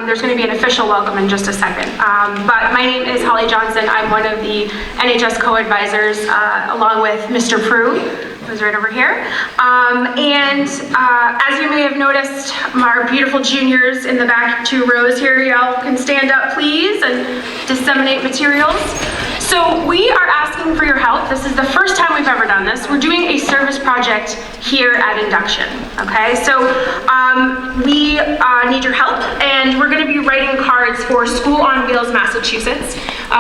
there's going to be an official welcome in just a second. But my name is Holly Johnson. I'm one of the NHS co-advisors, along with Mr. Prue, who's right over here. As you may have noticed, our beautiful juniors in the back 2 rows here, y'all can stand up, please, and disseminate materials. So we are asking for your help. This is the first time we've ever done this. We're doing a service project here at Induction, okay? So we need your help, and we're gonna be writing cards for School on Wheels Massachusetts,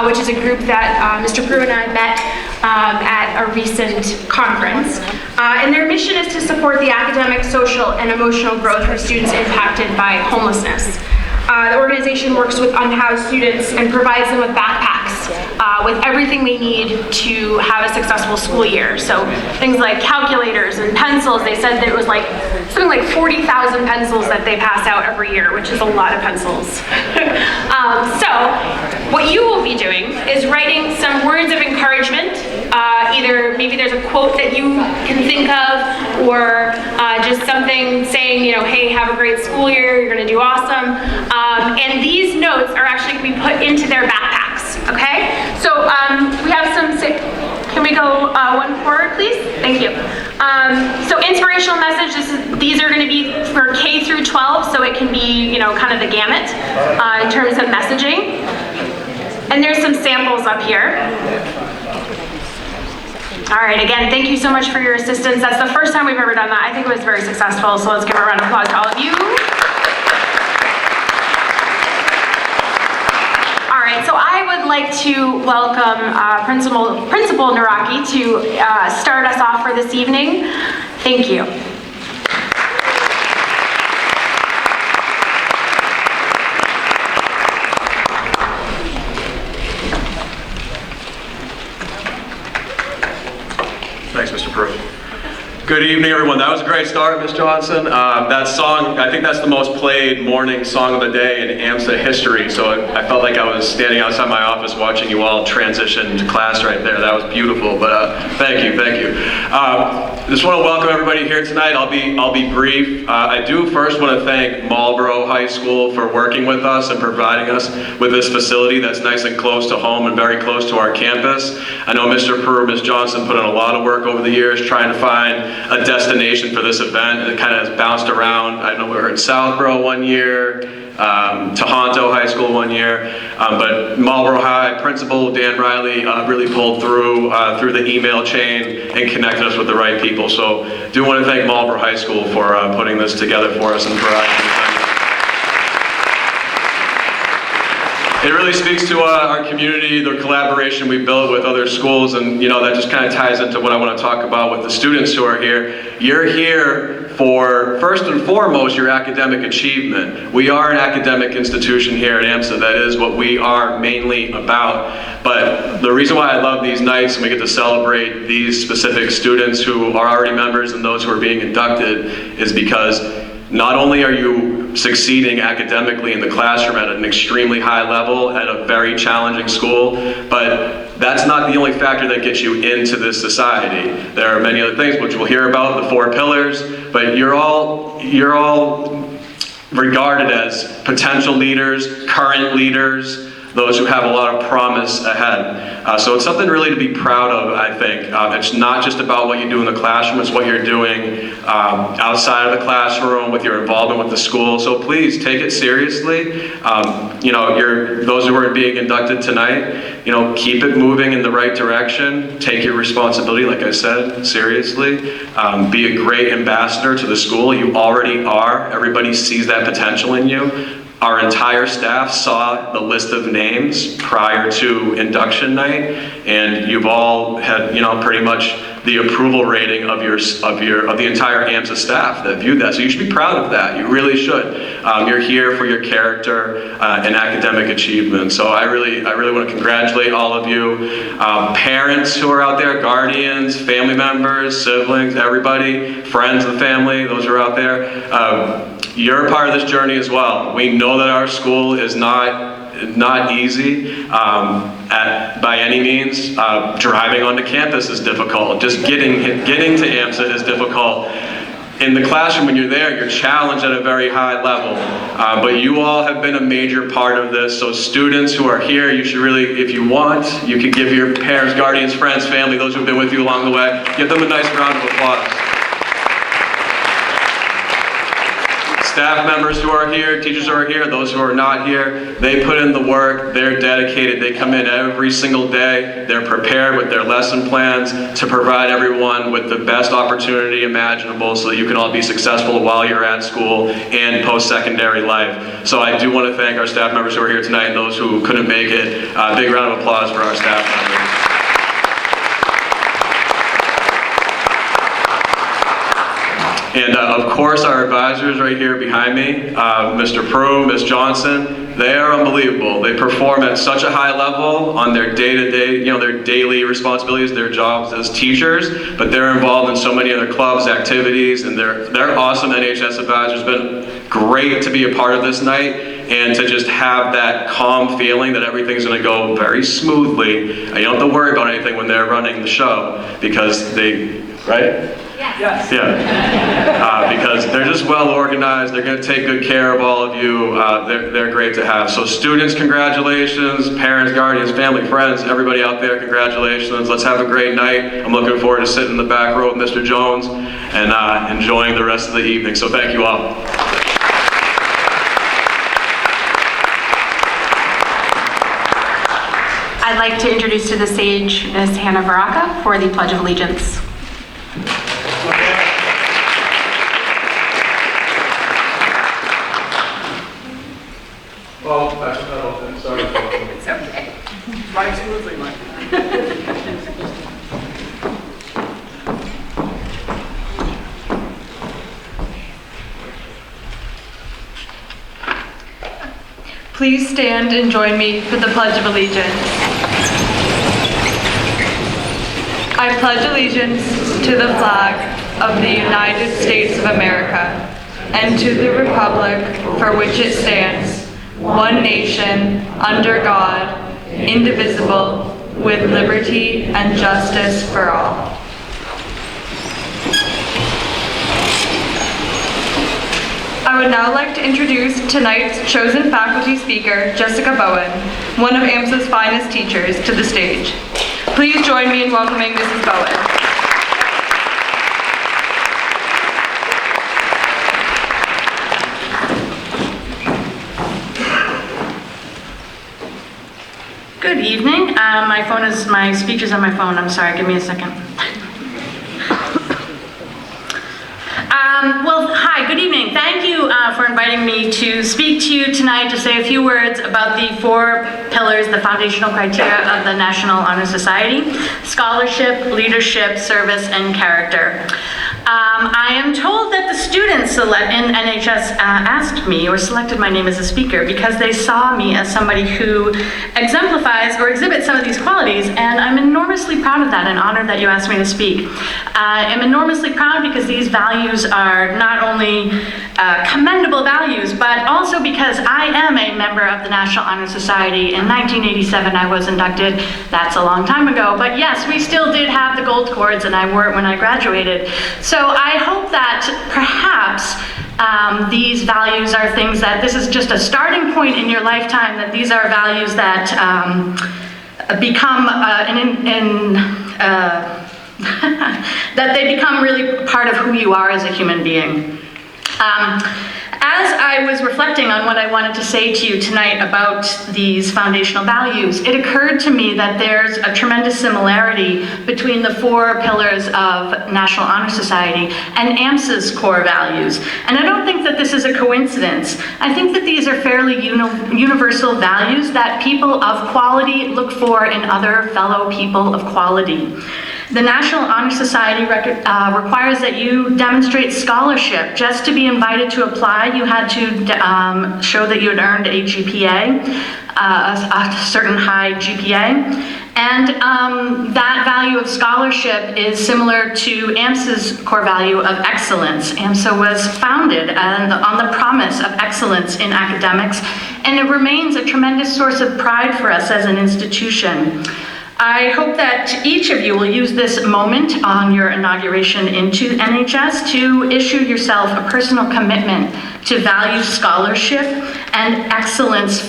which is a group that Mr. Prue and I met at a recent conference. And their mission is to support the academic, social, and emotional growth of students impacted by homelessness. The organization works with unhoused students and provides them with backpacks with everything they need to have a successful school year. So things like calculators and pencils. They said that it was like something like 40,000 pencils that they pass out every year, which is a lot of pencils. So what you will be doing is writing some words of encouragement. Either maybe there's a quote that you can think of, or just something saying, you know, hey, have a great school year, you're gonna do awesome. And these notes are actually gonna be put into their backpacks, okay? So we have some, can we go one forward, please? Thank you. So inspirational message, these are gonna be for K through 12, so it can be, you know, kind of the gamut in terms of messaging. And there's some samples up here. All right, again, thank you so much for your assistance. That's the first time we've ever done that. I think it was very successful, so let's give a round of applause to all of you. All right, so I would like to welcome Principal Nawrocki to start us off for this evening. Thank you. Thanks, Mr. Prue. Good evening, everyone. That was a great start, Ms. Johnson. That song, I think that's the most played morning song of the day in AMSA history, so I felt like I was standing outside my office watching you all transition to class right there. That was beautiful, but thank you, thank you. Just want to welcome everybody here tonight. I'll be brief. I do first want to thank Marlboro High School for working with us and providing us with this facility that's nice and close to home and very close to our campus. I know Mr. Prue, Ms. Johnson put in a lot of work over the years trying to find a destination for this event. It kind of has bounced around. I know we were in Southborough one year, Tohoto High School one year, but Marlboro High Principal Dan Riley really pulled through the email chain and connected us with the right people. So do want to thank Marlboro High School for putting this together for us and providing. It really speaks to our community, the collaboration we built with other schools, and you know that just kind of ties into what I want to talk about with the students who are here. You're here for, first and foremost, your academic achievement. We are an academic institution here at AMSA. That is what we are mainly about. But the reason why I love these nights and we get to celebrate these specific students who are already members and those who are being inducted is because not only are you succeeding academically in the classroom at an extremely high level at a very challenging school, but that's not the only factor that gets you into this society. There are many other things which we'll hear about, the 4 pillars, but you're all regarded as potential leaders, current leaders, those who have a lot of promise ahead. So it's something really to be proud of, I think. It's not just about what you do in the classroom, it's what you're doing outside of the classroom with your involvement with the school. So please take it seriously. You know, those who are being inducted tonight, you know, keep it moving in the right direction. Take your responsibility, like I said, seriously. Be a great ambassador to the school. You already are. Everybody sees that potential in you. Our entire staff saw the list of names prior to induction night, and you've all had, you know, pretty much the approval rating of the entire AMSA staff that viewed that. So you should be proud of that. You really should. You're here for your character and academic achievement. So I really want to congratulate all of you, parents who are out there, guardians, family members, siblings, everybody, friends of the family, those who are out there. You're a part of this journey as well. We know that our school is not easy by any means. Driving onto campus is difficult. Just getting to AMSA is difficult. in the classroom, when you're there, you're challenged at a very high level. But you all have been a major part of this, so students who are here, you should really, if you want, you can give your parents, guardians, friends, family, those who have been with you along the way, give them a nice round of applause. Staff members who are here, teachers who are here, those who are not here, they put in the work, they're dedicated, they come in every single day, they're prepared with their lesson plans to provide everyone with the best opportunity imaginable so that you can all be successful while you're at school and post-secondary life. So I do want to thank our staff members who are here tonight and those who couldn't make it. A big round of applause for our staff members. And of course, our advisors right here behind me, Mr. Prue, Ms. Johnson, they are unbelievable. They perform at such a high level on their day-to-day, their daily responsibilities, their jobs as teachers, but they're involved in so many other clubs, activities, and they're awesome NHS advisors. It's been great to be a part of this night and to just have that calm feeling that everything's going to go very smoothly. You don't have to worry about anything when they're running the show because they, right? Yes. Yeah, because they're just well organized, they're going to take good care of all of you, they're great to have. So students, congratulations, parents, guardians, family, friends, everybody out there, congratulations. Let's have a great night. I'm looking forward to sitting in the back row with Mr. Jones and enjoying the rest of the evening. So thank you all. I'd like to introduce to the stage Ms. Hannah Veracka for the Pledge of Allegiance. Oh, that's not open. Sorry. It's okay. Right smoothly, Mike. Please stand and join me for the Pledge of Allegiance. I pledge allegiance to the flag of the United States of America and to the republic for which it stands, one nation, under God, indivisible, with liberty and justice for all. I would now like to introduce tonight's chosen faculty speaker, Jessica Bowen, one of AMSA's finest teachers, to the stage. Please join me in welcoming Mrs. Bowen. Good evening. My speaker's on my phone. I'm sorry, give me a second. Well, hi, good evening. Thank you for inviting me to speak to you tonight to say a few words about the 4 pillars, the foundational criteria of the National Honor Society: scholarship, leadership, service, and character. I am told that the students in NHS asked me or selected my name as a speaker because they saw me as somebody who exemplifies or exhibits some of these qualities, and I'm enormously proud of that and honored that you asked me to speak. I am enormously proud because these values are not only commendable values, but also because I am a member of the National Honor Society. In 1987, I was inducted. That's a long time ago, but yes, we still did have the gold cords, and I wore it when I graduated. So I hope that perhaps these values are things that this is just a starting point in your lifetime, that these are values that become that they become really part of who you are as a human being. As I was reflecting on what I wanted to say to you tonight about these foundational values, it occurred to me that there's a tremendous similarity between the 4 pillars of National Honor Society and AMSA's core values. And I don't think that this is a coincidence. I think that these are fairly universal values that people of quality look for in other fellow people of quality. The National Honor Society requires that you demonstrate scholarship. Just to be invited to apply, you had to show that you had earned a GPA, a certain high GPA. And that value of scholarship is similar to AMSA's core value of excellence. AMSA was founded on the promise of excellence in academics, and it remains a tremendous source of pride for us as an institution. I hope that each of you will use this moment on your inauguration into NHS to issue yourself a personal commitment to value scholarship and excellence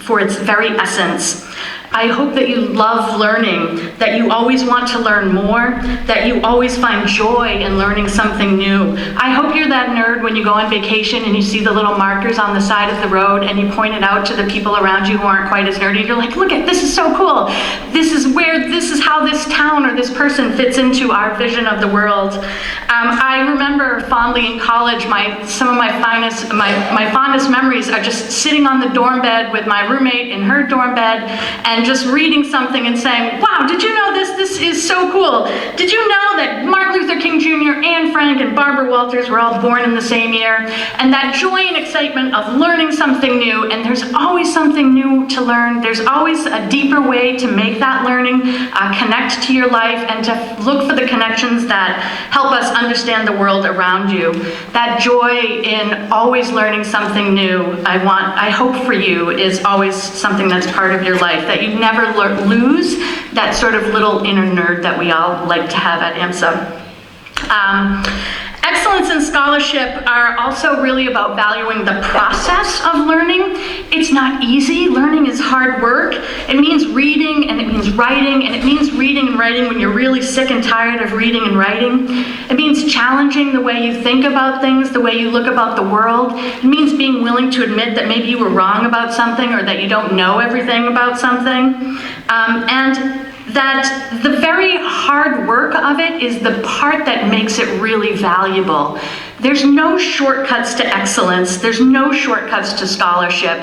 for its very essence. I hope that you love learning, that you always want to learn more, that you always find joy in learning something new. I hope you're that nerd when you go on vacation and you see the little markers on the side of the road and you point it out to the people around you who aren't quite as nerdy. You're like, look at, this is so cool. This is how this town or this person fits into our vision of the world. I remember fondly in college, some of my fondest memories are just sitting on the dorm bed with my roommate in her dorm bed and just reading something and saying, wow, did you know this? This is so cool. Did you know that Martin Luther King Jr., Anne Frank, and Barbara Walters were all born in the same year? And that joy and excitement of learning something new, and there's always something new to learn. There's always a deeper way to make that learning connect to your life and to look for the connections that help us understand the world around you. That joy in always learning something new, I hope for you, is always something that's part of your life, that you never lose that sort of little inner nerd that we all like to have at AMSA. Excellence and scholarship are also really about valuing the process of learning. It's not easy. Learning is hard work. It means reading and it means writing, and it means reading and writing when you're really sick and tired of reading and writing. It means challenging the way you think about things, the way you look about the world. It means being willing to admit that maybe you were wrong about something or that you don't know everything about something. And that the very hard work of it is the part that makes it really valuable. There's no shortcuts to excellence. There's no shortcuts to scholarship.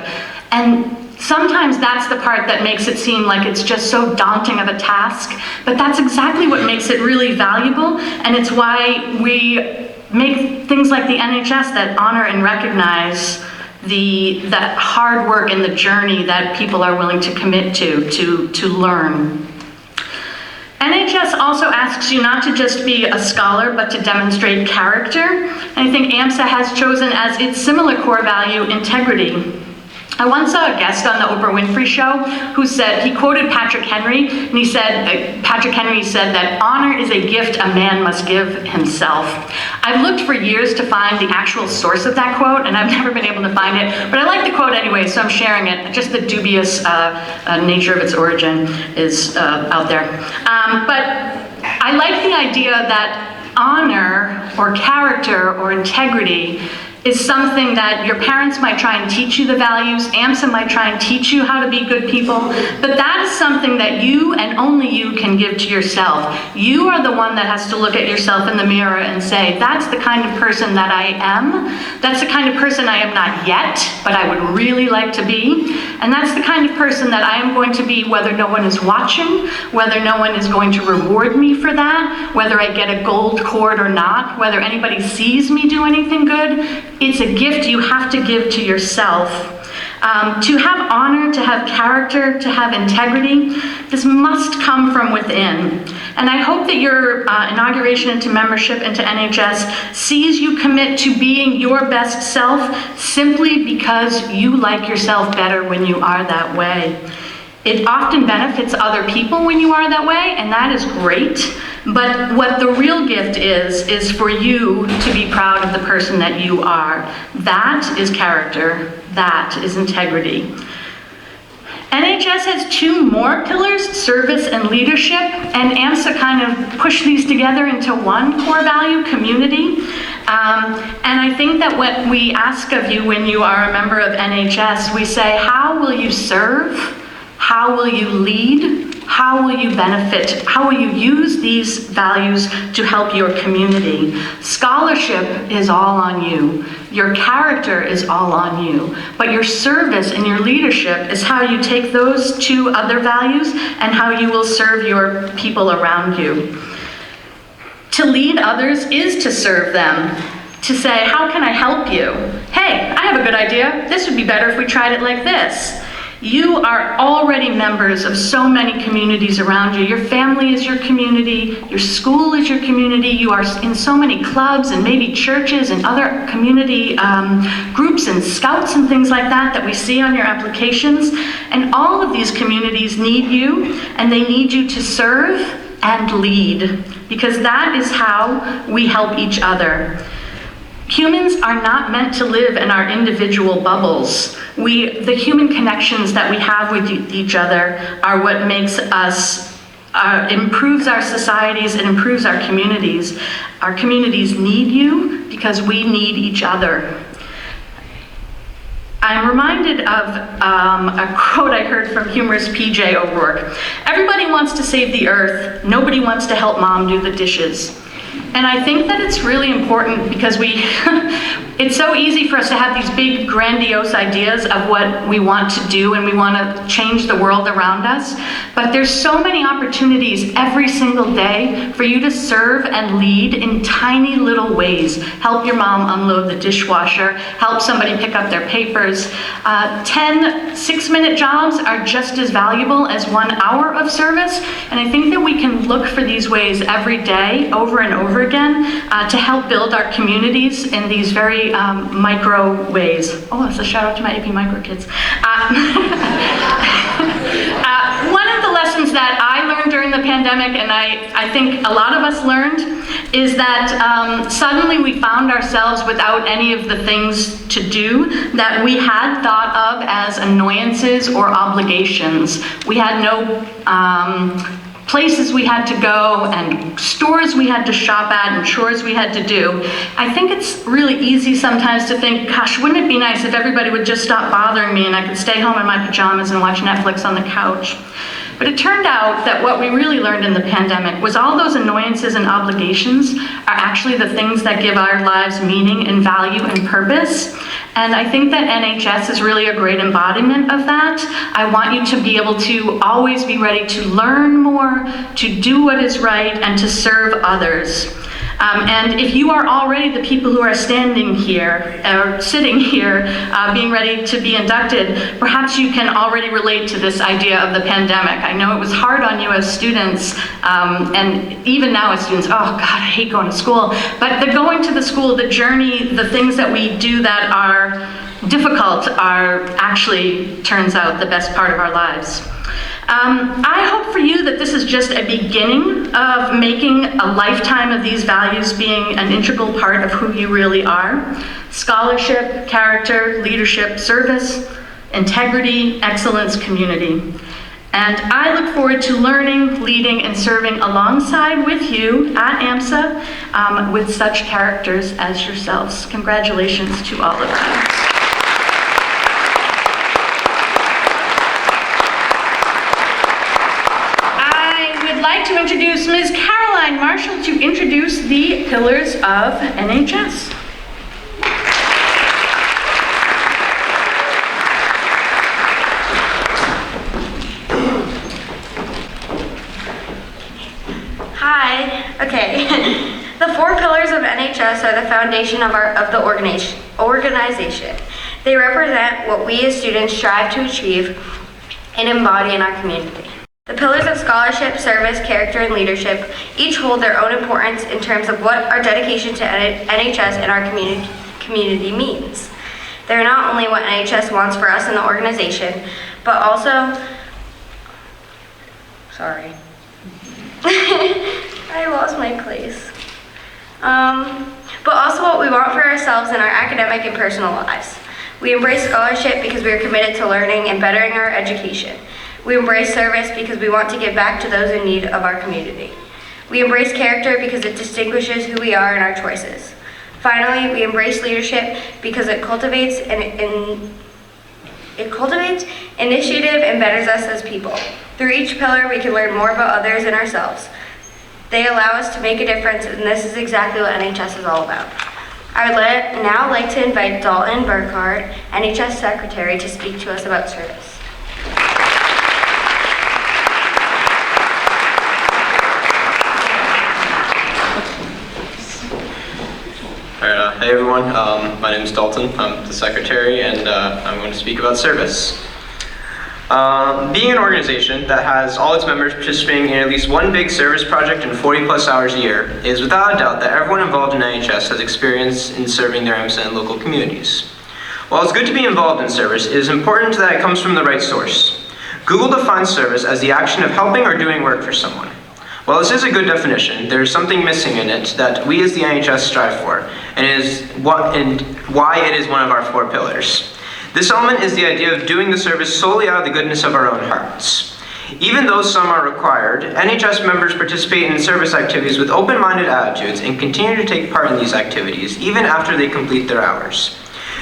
And sometimes that's the part that makes it seem like it's just so daunting of a task. But that's exactly what makes it really valuable. And it's why we make things like the NHS that honor and recognize that hard work and the journey that people are willing to commit to learn. NHS also asks you not to just be a scholar, but to demonstrate character. And I think AMSA has chosen as its similar core value integrity. I once saw a guest on the Oprah Winfrey Show who said, he quoted Patrick Henry, and he said, Patrick Henry said that honor is a gift a man must give himself. I've looked for years to find the actual source of that quote, and I've never been able to find it, but I like the quote anyway, so I'm sharing it. Just the dubious nature of its origin is out there. But I like the idea that honor or character or integrity is something that your parents might try and teach you the values, AMSA might try and teach you how to be good people, but that is something that you and only you can give to yourself. You are the one that has to look at yourself in the mirror and say, that's the kind of person that I am, that's the kind of person I am not yet, but I would really like to be, and that's the kind of person that I am going to be whether no one is watching, whether no one is going to reward me for that, whether I get a gold cord or not, whether anybody sees me do anything good. It's a gift you have to give to yourself. To have honor, to have character, to have integrity, this must come from within. And I hope that your inauguration into membership into NHS sees you commit to being your best self simply because you like yourself better when you are that way. It often benefits other people when you are that way, and that is great. But what the real gift is for you to be proud of the person that you are. That is character. That is integrity. NHS has two more pillars, service and leadership, and AMSA kind of push these together into one core value, community. And I think that what we ask of you when you are a member of NHS, we say, how will you serve? How will you lead? How will you benefit? How will you use these values to help your community? Scholarship is all on you. Your character is all on you. But your service and your leadership is how you take those two other values and how you will serve your people around you. To lead others is to serve them. To say, how can I help you? Hey, I have a good idea. This would be better if we tried it like this. You are already members of so many communities around you. Your family is your community, your school is your community, you are in so many clubs and maybe churches and other community groups and scouts and things like that that we see on your applications. And all of these communities need you, and they need you to serve and lead, because that is how we help each other. Humans are not meant to live in our individual bubbles. The human connections that we have with each other are what makes us, improves our societies and improves our communities. Our communities need you because we need each other. I'm reminded of a quote I heard from humorist P.J. O'Rourke. Everybody wants to save the earth, nobody wants to help mom do the dishes. And I think that it's really important because it's so easy for us to have these big grandiose ideas of what we want to do and we want to change the world around us. But there's so many opportunities every single day for you to serve and lead in tiny little ways. Help your mom unload the dishwasher, help somebody pick up their papers. 10 6-minute jobs are just as valuable as 1 hour of service. And I think that we can look for these ways every day, over and over again, to help build our communities in these very micro ways. Oh, that's a shout out to my AP Micro kids. One of the lessons that I learned during the pandemic, and I think a lot of us learned, is that suddenly we found ourselves without any of the things to do that we had thought of as annoyances or obligations. We had no places we had to go and stores we had to shop at and chores we had to do. I think it's really easy sometimes to think, gosh, wouldn't it be nice if everybody would just stop bothering me and I could stay home in my pajamas and watch Netflix on the couch. But it turned out that what we really learned in the pandemic was all those annoyances and obligations are actually the things that give our lives meaning and value and purpose. And I think that NHS is really a great embodiment of that. I want you to be able to always be ready to learn more, to do what is right, and to serve others. And if you are already the people who are standing here, or sitting here, being ready to be inducted, perhaps you can already relate to this idea of the pandemic. I know it was hard on you as students, and even now as students, oh God, I hate going to school. But the going to the school, the journey, the things that we do that are difficult are actually, turns out, the best part of our lives. I hope for you that this is just a beginning of making a lifetime of these values being an integral part of who you really are. Scholarship, character, leadership, service, integrity, excellence, community. And I look forward to learning, leading, and serving alongside with you at AMSA with such characters as yourselves. Congratulations to all of you. To introduce Ms. Caroline Marshall to introduce the pillars of NHS. Hi. Okay. The 4 pillars of NHS are the foundation of the organization. They represent what we as students strive to achieve and embody in our community. The pillars of scholarship, service, character, and leadership each hold their own importance in terms of what our dedication to NHS and our community means. They're not only what NHS wants for us in the organization, but also, sorry, I lost my place. But also what we want for ourselves in our academic and personal lives. We embrace scholarship because we are committed to learning and bettering our education. We embrace service because we want to give back to those in need of our community. We embrace character because it distinguishes who we are and our choices. Finally, we embrace leadership because it cultivates initiative and betters us as people. Through each pillar, we can learn more about others and ourselves. They allow us to make a difference, and this is exactly what NHS is all about. I would now like to invite Dalton Burkhardt, NHS Secretary, to speak to us about service. Hey everyone, my name is Dalton. I'm the secretary and I'm going to speak about service. Being an organization that has all its members participating in at least one big service project and 40+ hours a year is without a doubt that everyone involved in NHS has experience in serving their AMSA and local communities. While it's good to be involved in service, it is important that it comes from the right source. Google defines service as the action of helping or doing work for someone. While this is a good definition, there is something missing in it that we as the NHS strive for, and why it is one of our 4 pillars. This element is the idea of doing the service solely out of the goodness of our own hearts. Even though some are required, NHS members participate in service activities with open-minded attitudes and continue to take part in these activities even after they complete their hours.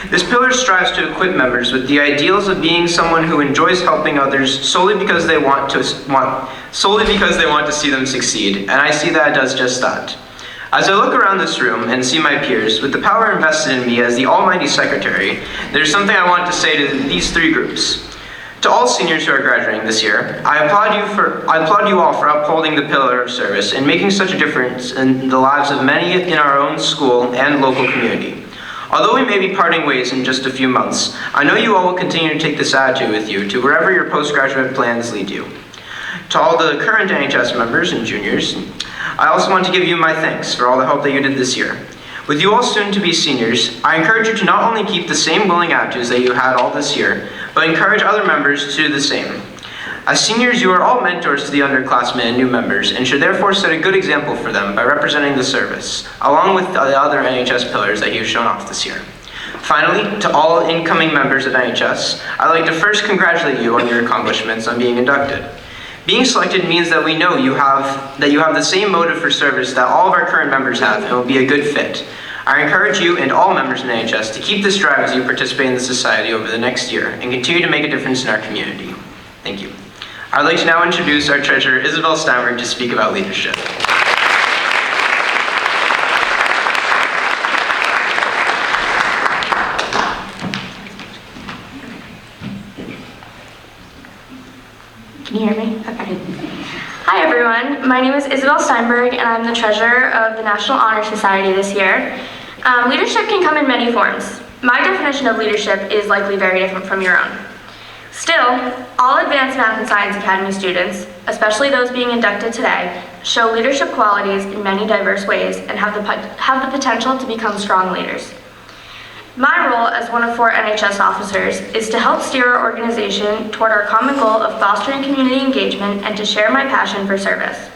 This pillar strives to equip members with the ideals of being someone who enjoys helping others solely because they want to see them succeed, and I see that it does just that. As I look around this room and see my peers, with the power invested in me as the almighty secretary, there's something I want to say to these 3 groups. To all seniors who are graduating this year, I applaud you all for upholding the pillar of service and making such a difference in the lives of many in our own school and local community. Although we may be parting ways in just a few months, I know you all will continue to take this attitude with you to wherever your postgraduate plans lead you. To all the current NHS members and juniors, I also want to give you my thanks for all the help that you did this year. With you all soon to be seniors, I encourage you to not only keep the same willing attitudes that you had all this year, but encourage other members to do the same. As seniors, you are all mentors to the underclassmen and new members, and should therefore set a good example for them by representing the service, along with the other NHS pillars that you've shown off this year. Finally, to all incoming members of NHS, I'd like to first congratulate you on your accomplishments on being inducted. Being selected means that we know you have the same motive for service that all of our current members have and will be a good fit. I encourage you and all members in NHS to keep this drive as you participate in the society over the next year and continue to make a difference in our community. Thank you. I'd like to now introduce our treasurer, Isabel Steinberg, to speak about leadership. Can you hear me? Okay. Hi everyone, my name is Isabel Steinberg and I'm the treasurer of the National Honor Society this year. Leadership can come in many forms. My definition of leadership is likely very different from your own. Still, all Advanced Math and Science Academy students, especially those being inducted today, show leadership qualities in many diverse ways and have the potential to become strong leaders. My role as one of 4 NHS officers is to help steer our organization toward our common goal of fostering community engagement and to share my passion for service.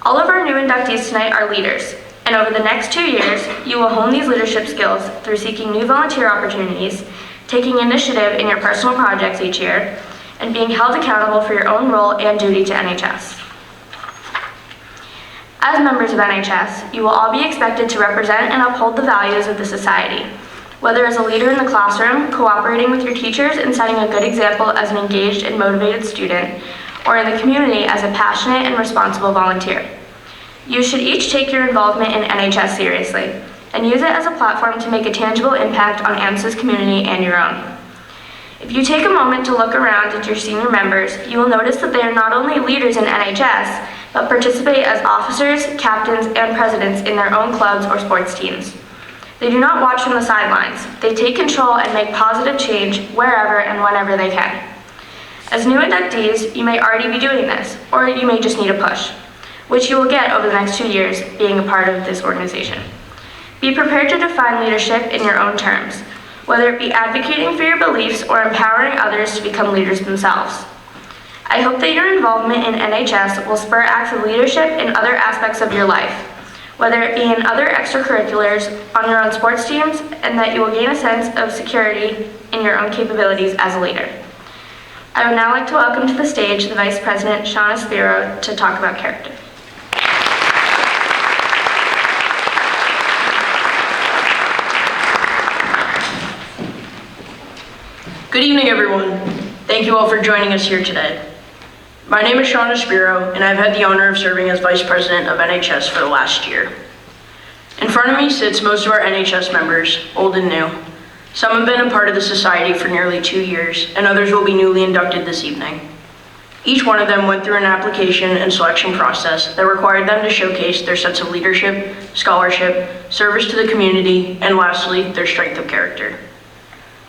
All of our new inductees tonight are leaders, and over the next 2 years, you will hone these leadership skills through seeking new volunteer opportunities, taking initiative in your personal projects each year, and being held accountable for your own role and duty to NHS. As members of NHS, you will all be expected to represent and uphold the values of the society, whether as a leader in the classroom, cooperating with your teachers and setting a good example as an engaged and motivated student, or in the community as a passionate and responsible volunteer. You should each take your involvement in NHS seriously, and use it as a platform to make a tangible impact on AMSA's community and your own. If you take a moment to look around at your senior members, you will notice that they are not only leaders in NHS, but participate as officers, captains, and presidents in their own clubs or sports teams. They do not watch from the sidelines. They take control and make positive change wherever and whenever they can. As new inductees, you may already be doing this, or you may just need a push, which you will get over the next 2 years being a part of this organization. Be prepared to define leadership in your own terms, whether it be advocating for your beliefs or empowering others to become leaders themselves. I hope that your involvement in NHS will spur acts of leadership in other aspects of your life, whether it be in other extracurriculars, on your own sports teams, and that you will gain a sense of security in your own capabilities as a leader. I would now like to welcome to the stage the Vice President, Shauna Spiro, to talk about character. Good evening, everyone. Thank you all for joining us here today. My name is Shauna Spiro, and I've had the honor of serving as Vice President of NHS for the last year. In front of me sits most of our NHS members, old and new. Some have been a part of the society for nearly 2 years, and others will be newly inducted this evening. Each one of them went through an application and selection process that required them to showcase their sense of leadership, scholarship, service to the community, and lastly, their strength of character.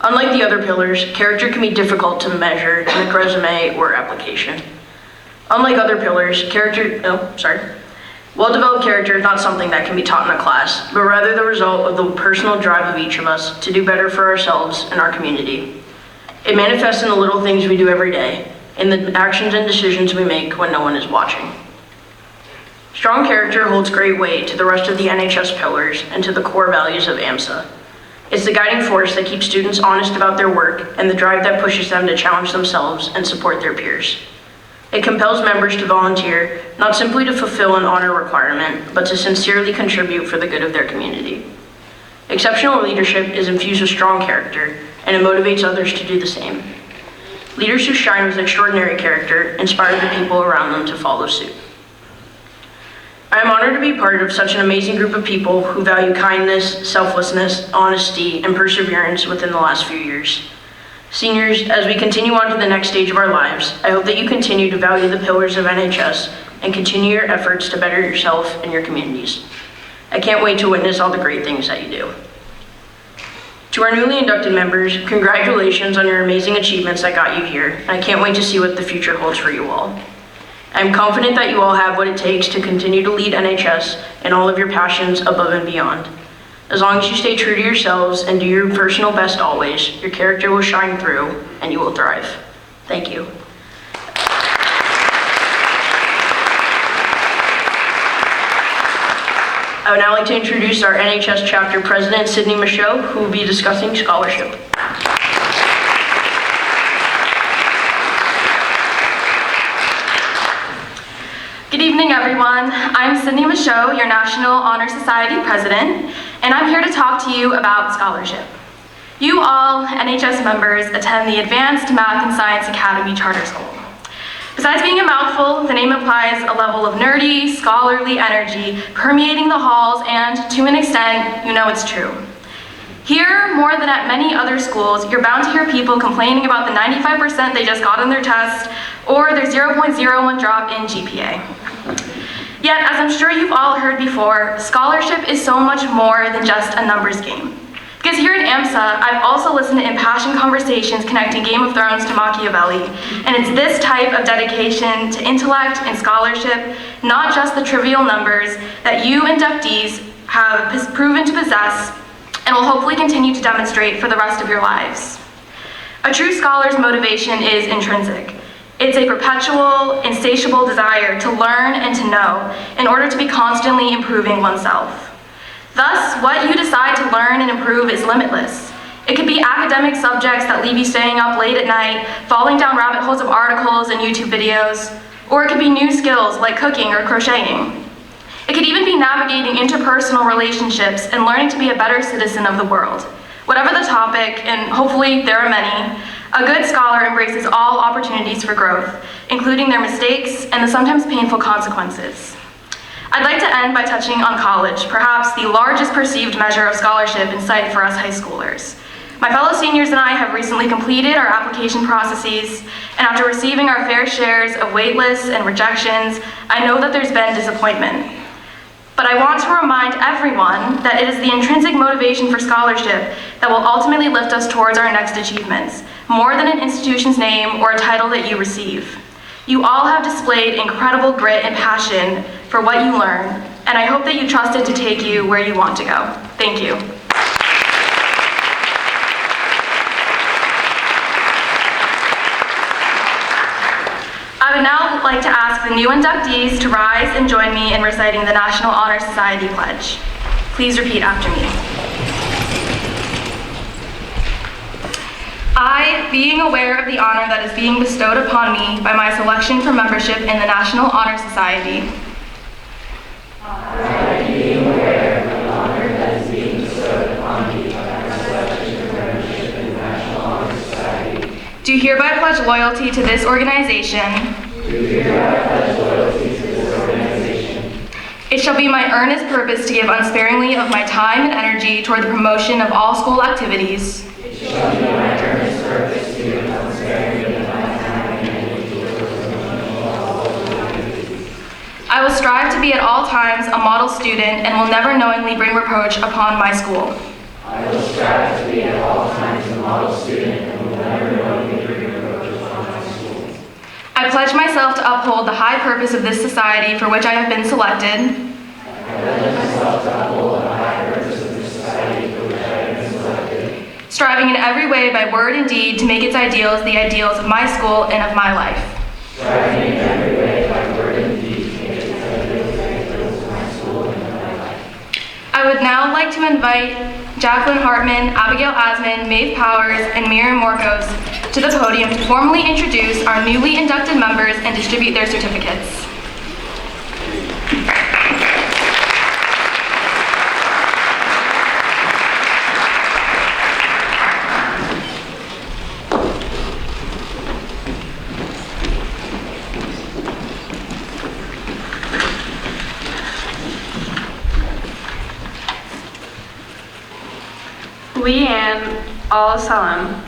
Unlike the other pillars, character can be difficult to measure in a resume or application. Unlike other pillars, well-developed character is not something that can be taught in a class, but rather the result of the personal drive of each of us to do better for ourselves and our community. It manifests in the little things we do every day, in the actions and decisions we make when no one is watching. Strong character holds great weight to the rest of the NHS pillars and to the core values of AMSA. It's the guiding force that keeps students honest about their work and the drive that pushes them to challenge themselves and support their peers. It compels members to volunteer, not simply to fulfill an honor requirement, but to sincerely contribute for the good of their community. Exceptional leadership is infused with strong character, and it motivates others to do the same. Leaders who shine with extraordinary character inspire the people around them to follow suit. I am honored to be part of such an amazing group of people who value kindness, selflessness, honesty, and perseverance within the last few years. Seniors, as we continue on to the next stage of our lives, I hope that you continue to value the pillars of NHS and continue your efforts to better yourself and your communities. I can't wait to witness all the great things that you do. To our newly inducted members, congratulations on your amazing achievements that got you here, and I can't wait to see what the future holds for you all. I'm confident that you all have what it takes to continue to lead NHS and all of your passions above and beyond. As long as you stay true to yourselves and do your personal best always, your character will shine through and you will thrive. Thank you. I would now like to introduce our NHS chapter president, Sydney Michaud, who will be discussing scholarship. Good evening, everyone. I'm Sydney Michaud, your National Honor Society president, and I'm here to talk to you about scholarship. You all, NHS members, attend the Advanced Math and Science Academy Charter School. Besides being a mouthful, the name implies a level of nerdy, scholarly energy permeating the halls, and to an extent, you know it's true. Here, more than at many other schools, you're bound to hear people complaining about the 95% they just got on their test or their 0.01 drop in GPA. Yet, as I'm sure you've all heard before, scholarship is so much more than just a numbers game. Because here at AMSA, I've also listened to impassioned conversations connecting Game of Thrones to Machiavelli, and it's this type of dedication to intellect and scholarship, not just the trivial numbers, that you inductees have proven to possess and will hopefully continue to demonstrate for the rest of your lives. A true scholar's motivation is intrinsic. It's a perpetual, insatiable desire to learn and to know in order to be constantly improving oneself. Thus, what you decide to learn and improve is limitless. It could be academic subjects that leave you staying up late at night, falling down rabbit holes of articles and YouTube videos, or it could be new skills like cooking or crocheting. It could even be navigating interpersonal relationships and learning to be a better citizen of the world. Whatever the topic, and hopefully there are many, a good scholar embraces all opportunities for growth, including their mistakes and the sometimes painful consequences. I'd like to end by touching on college, perhaps the largest perceived measure of scholarship in sight for us high schoolers. My fellow seniors and I have recently completed our application processes, and after receiving our fair shares of waitlists and rejections, I know that there's been disappointment. But I want to remind everyone that it is the intrinsic motivation for scholarship that will ultimately lift us towards our next achievements, more than an institution's name or a title that you receive. You all have displayed incredible grit and passion for what you learn, and I hope that you trust it to take you where you want to go. Thank you. I would now like to ask the new inductees to rise and join me in reciting the National Honor Society Pledge. Please repeat after me. I, being aware of the honor that is being bestowed upon me by my selection for membership in the National Honor Society, I, being aware of the honor that is being bestowed upon me by my selection for membership in the National Honor Society, do hereby pledge loyalty to this organization. It shall be my earnest purpose to give unsparingly of my time and energy toward the promotion of all school activities. It shall be my earnest purpose to give unsparingly of my time and energy toward the promotion of all school activities. I will strive to be at all times a model student and will never knowingly bring reproach upon my school. I will strive to be at all times a model model student and will never know lingering approaches on my school. I pledge myself to uphold the high purpose of this society for which I have been selected. I pledge myself to uphold the high purpose of this society for which I have been selected. Striving in every way by word and deed to make its ideals the ideals of my school and of my life. Striving in every way by word and deed to make its ideals the ideals of my school and of my life. I would now like to invite Jacqueline Hartman, Abigail Asman, Maeve Powers, and Miriam Morcos to the podium to formally introduce our newly inducted members and distribute their certificates. Leanne Al-Salam.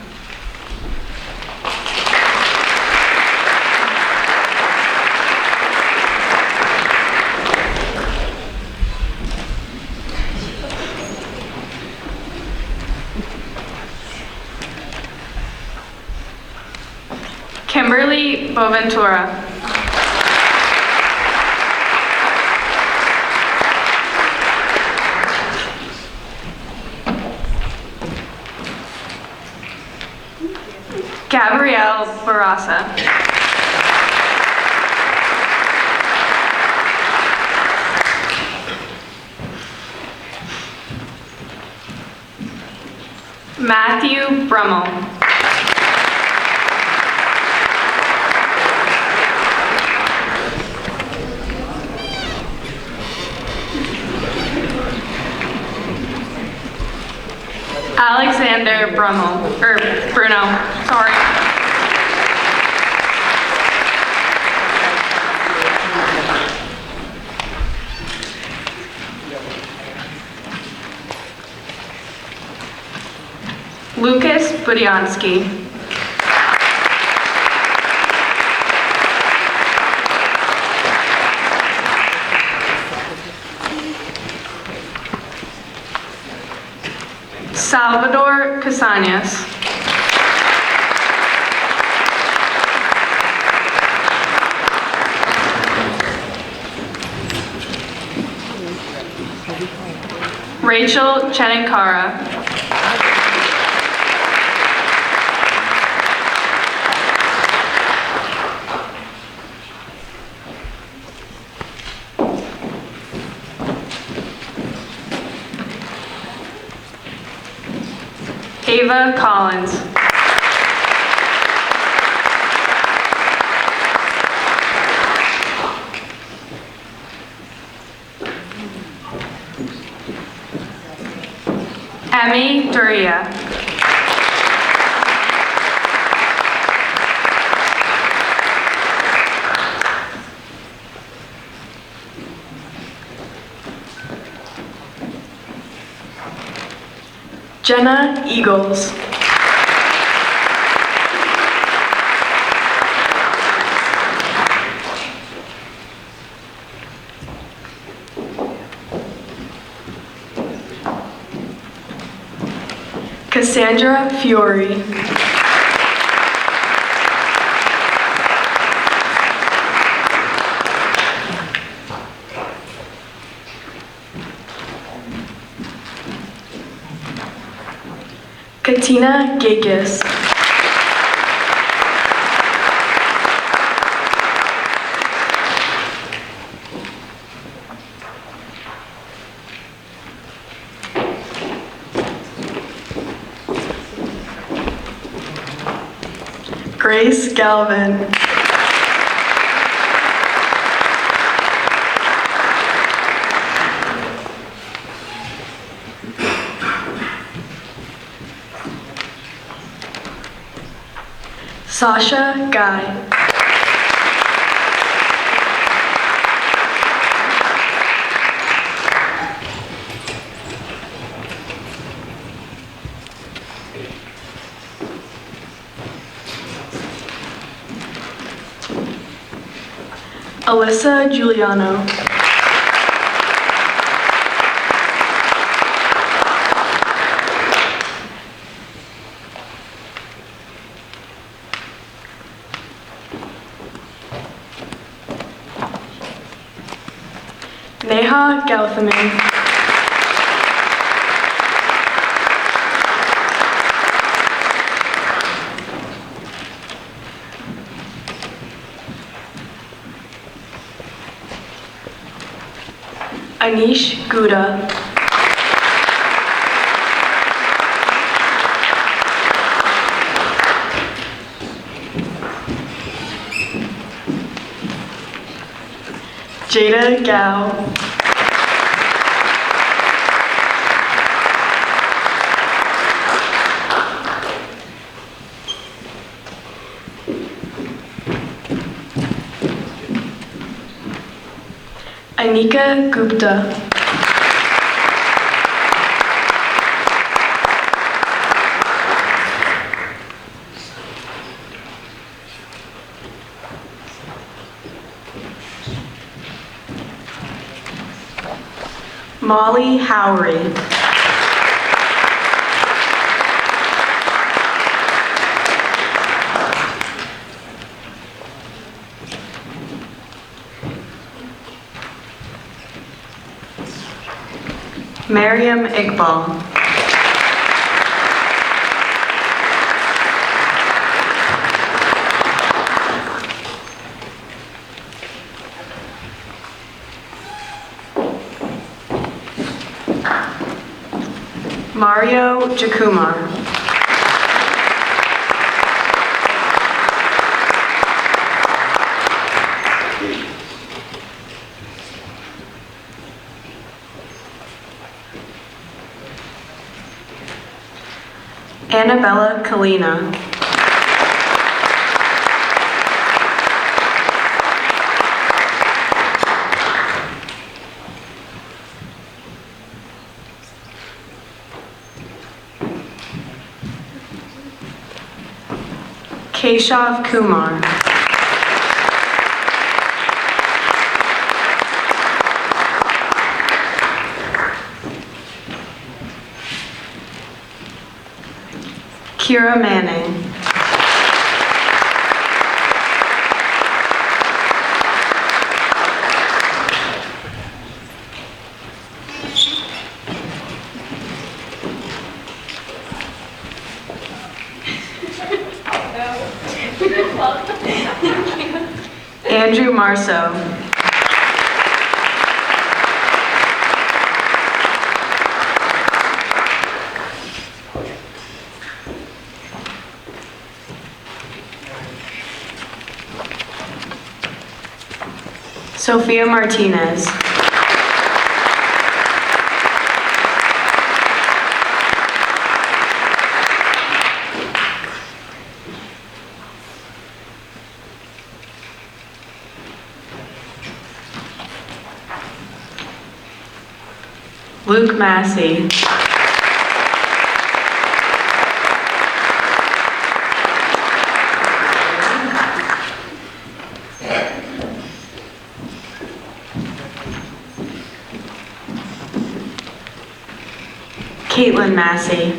Kimberly Boventura. Gabrielle Barasa. Matthew Brummel. Alexander Bruno, sorry. Lucas Budiansky. Salvador Casañas. Rachel Cheninkara. Ava Collins. Emmy Duria. Jenna Eagles. Cassandra Fiore. Katina Gakis. Grace Galvin. Sasha Guy. Alyssa Giuliano. Neha Gauthaman. Anish Gouda. Jada Gao. Anika Gupta. Molly Howry. Mariam Iqbal. Mario Jakumar. Annabella Kalina. Keshav Kumar. Kira Manning. Andrew Marceau. Sophia Martinez. Luke Massey. Caitlin Massey.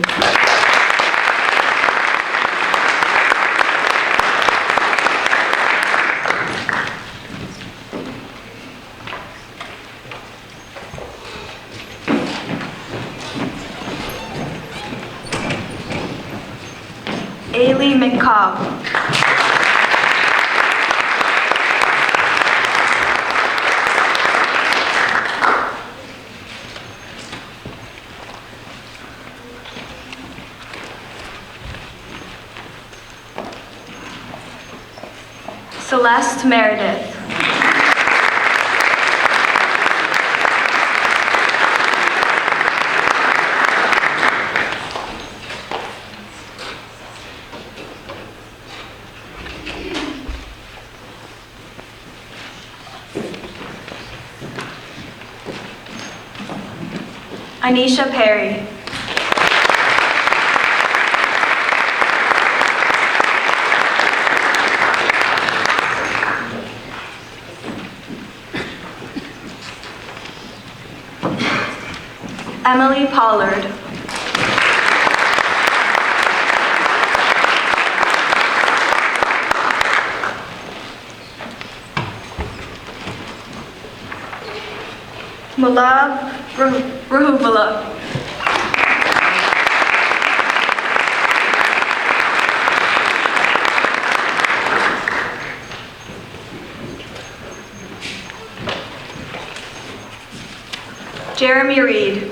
Ailey McCobb. Celeste Meredith. Anisha Perry. Emily Pollard. Mullah Rahubullah. Jeremy Reed.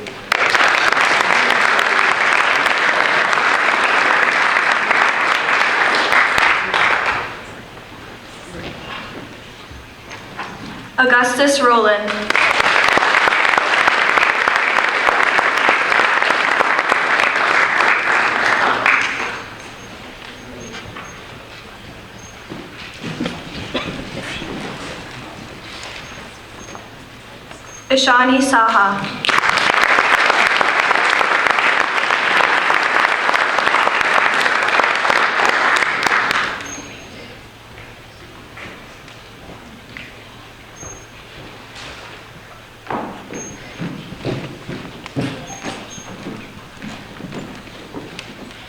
Augustus Rowland. Ishani Saha.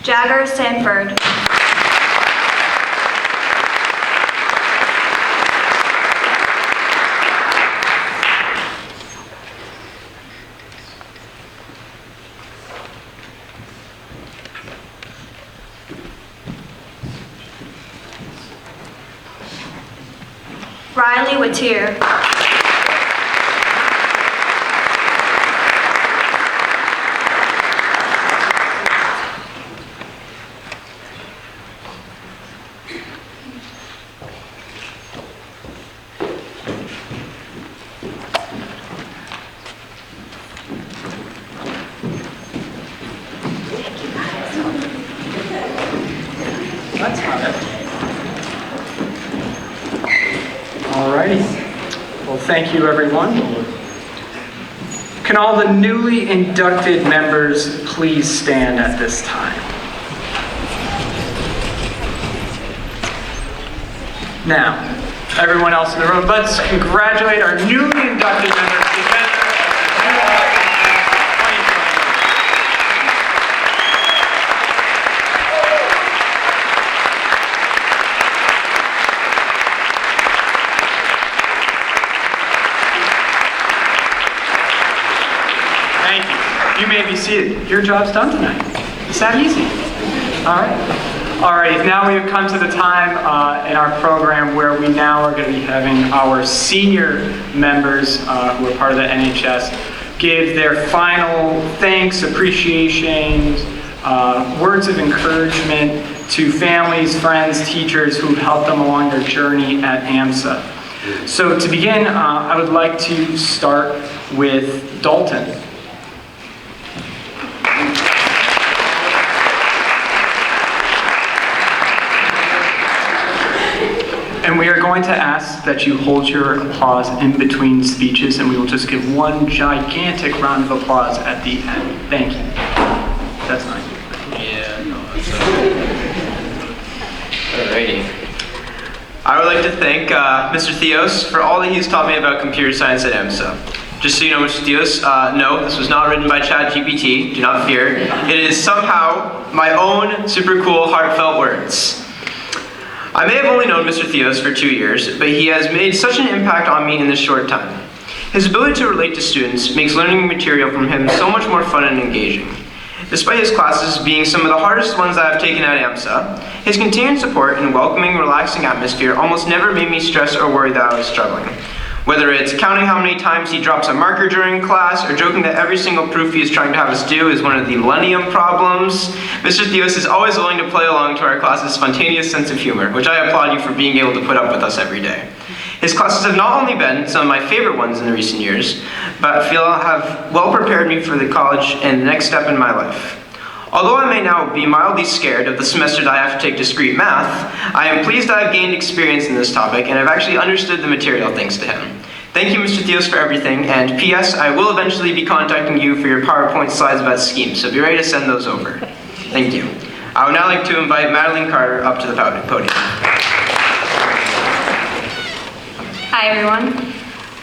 Jagger Sanford. Riley Whittier. That's not it. Alrighty. Well, thank you, everyone. Can all the newly inducted members please stand at this time? Now, everyone else in the room, let's congratulate our newly inducted members. You may be seated. Your job's done tonight. It's that easy. All right. All right. Now we have come to the time in our program where we now are going to be having our senior members who are part of the NHS give their final thanks, appreciations, words of encouragement to families, friends, teachers who helped them along their journey at AMSA. So to begin, I would like to start with Dalton. And we are going to ask that you hold your applause in between speeches, and we will just give one gigantic round of applause at the end. Thank you. That's nice. Yeah, no, that's alrighty. I would like to thank Mr. Theos for all that he's taught me about computer science at AMSA. Just so you know, Mr. Theos, no, this was not written by ChatGPT. Do not fear. It is somehow my own super cool, heartfelt words. I may have only known Mr. Theos for 2 years, but he has made such an impact on me in this short time. His ability to relate to students makes learning material from him so much more fun and engaging. Despite his classes being some of the hardest ones I have taken at AMSA, his continued support and welcoming, relaxing atmosphere almost never made me stress or worry that I was struggling. Whether it's counting how many times he drops a marker during class or joking that every single proof he is trying to have us do is one of the millennium problems, Mr. Theos is always willing to play along to our class's spontaneous sense of humor, which I applaud you for being able to put up with us every day. His classes have not only been some of my favorite ones in the recent years, but I feel have well prepared me for the college and the next step in my life. Although I may now be mildly scared of the semester that I have to take discrete math, I am pleased I have gained experience in this topic and have actually understood the material thanks to him. Thank you, Mr. Theos, for everything, and P.S. I will eventually be contacting you for your PowerPoint slides about schemes, so be ready to send those over. Thank you. I would now like to invite Madeline Carter up to the podium. Hi everyone.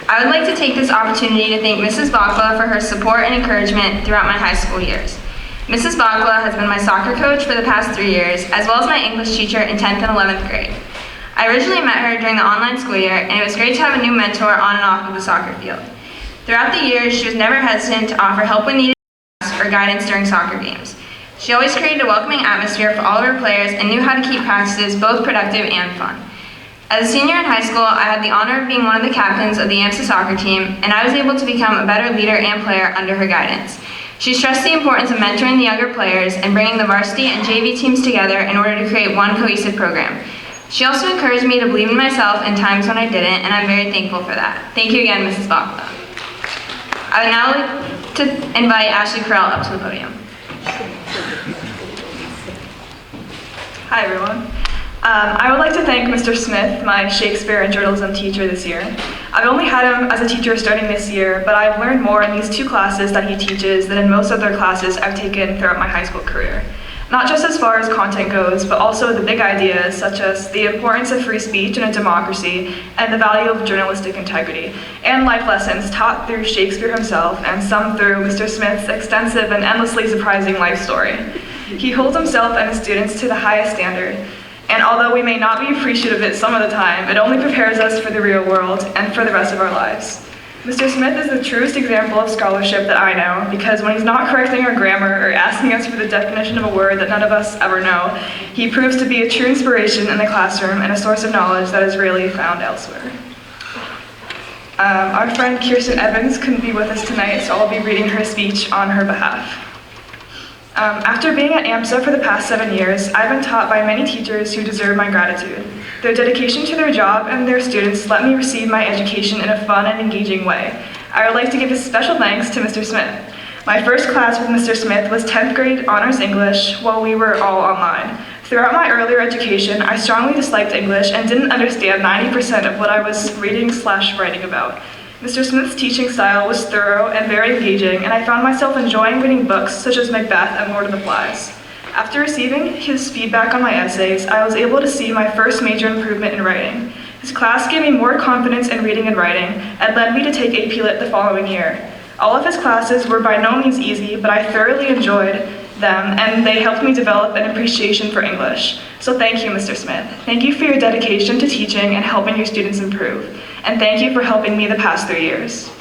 I would like to take this opportunity to thank Mrs. Bakla for her support and encouragement throughout my high school years. Mrs. Bakla has been my soccer coach for the past 3 years, as well as my English teacher in 10th and 11th grade. I originally met her during the online school year, and it was great to have a new mentor on and off of the soccer field. Throughout the years, she was never hesitant to offer help when needed or guidance during soccer games. She always created a welcoming atmosphere for all of her players and knew how to keep practices both productive and fun. As a senior in high school, I had the honor of being one of the captains of the AMSA soccer team, and I was able to become a better leader and player under her guidance. She stressed the importance of mentoring the younger players and bringing the varsity and JV teams together in order to create one cohesive program. She also encouraged me to believe in myself in times when I didn't, and I'm very thankful for that. Thank you again, Mrs. Bachla. I would now like to invite Ashley Carell up to the podium. Hi, everyone. I would like to thank Mr. Smith, my Shakespeare and journalism teacher this year. I've only had him as a teacher starting this year, but I've learned more in these 2 classes that he teaches than in most other classes I've taken throughout my high school career. Not just as far as content goes, but also the big ideas such as the importance of free speech in a democracy and the value of journalistic integrity, and life lessons taught through Shakespeare himself and some through Mr. Smith's extensive and endlessly surprising life story. He holds himself and his students to the highest standard, and although we may not be appreciative of it some of the time, it only prepares us for the real world and for the rest of our lives. Mr. Smith is the truest example of scholarship that I know, because when he's not correcting our grammar or asking us for the definition of a word that none of us ever know, he proves to be a true inspiration in the classroom and a source of knowledge that is rarely found elsewhere. Our friend Kirsten Evans couldn't be with us tonight, so I'll be reading her speech on her behalf. After being at AMSA for the past 7 years, I've been taught by many teachers who deserve my gratitude. Their dedication to their job and their students let me receive my education in a fun and engaging way. I would like to give a special thanks to Mr. Smith. My first class with Mr. Smith was 10th grade honors English while we were all online. Throughout my earlier education, I strongly disliked English and didn't understand 90% of what I was reading/writing about. Mr. Smith's teaching style was thorough and very engaging, and I found myself enjoying reading books such as Macbeth and Lord of the Flies. After receiving his feedback on my essays, I was able to see my first major improvement in writing. His class gave me more confidence in reading and writing, and led me to take AP Lit the following year. All of his classes were by no means easy, but I thoroughly enjoyed them, and they helped me develop an appreciation for English. So thank you, Mr. Smith. Thank you for your dedication to teaching and helping your students improve. And thank you for helping me the past 3 years.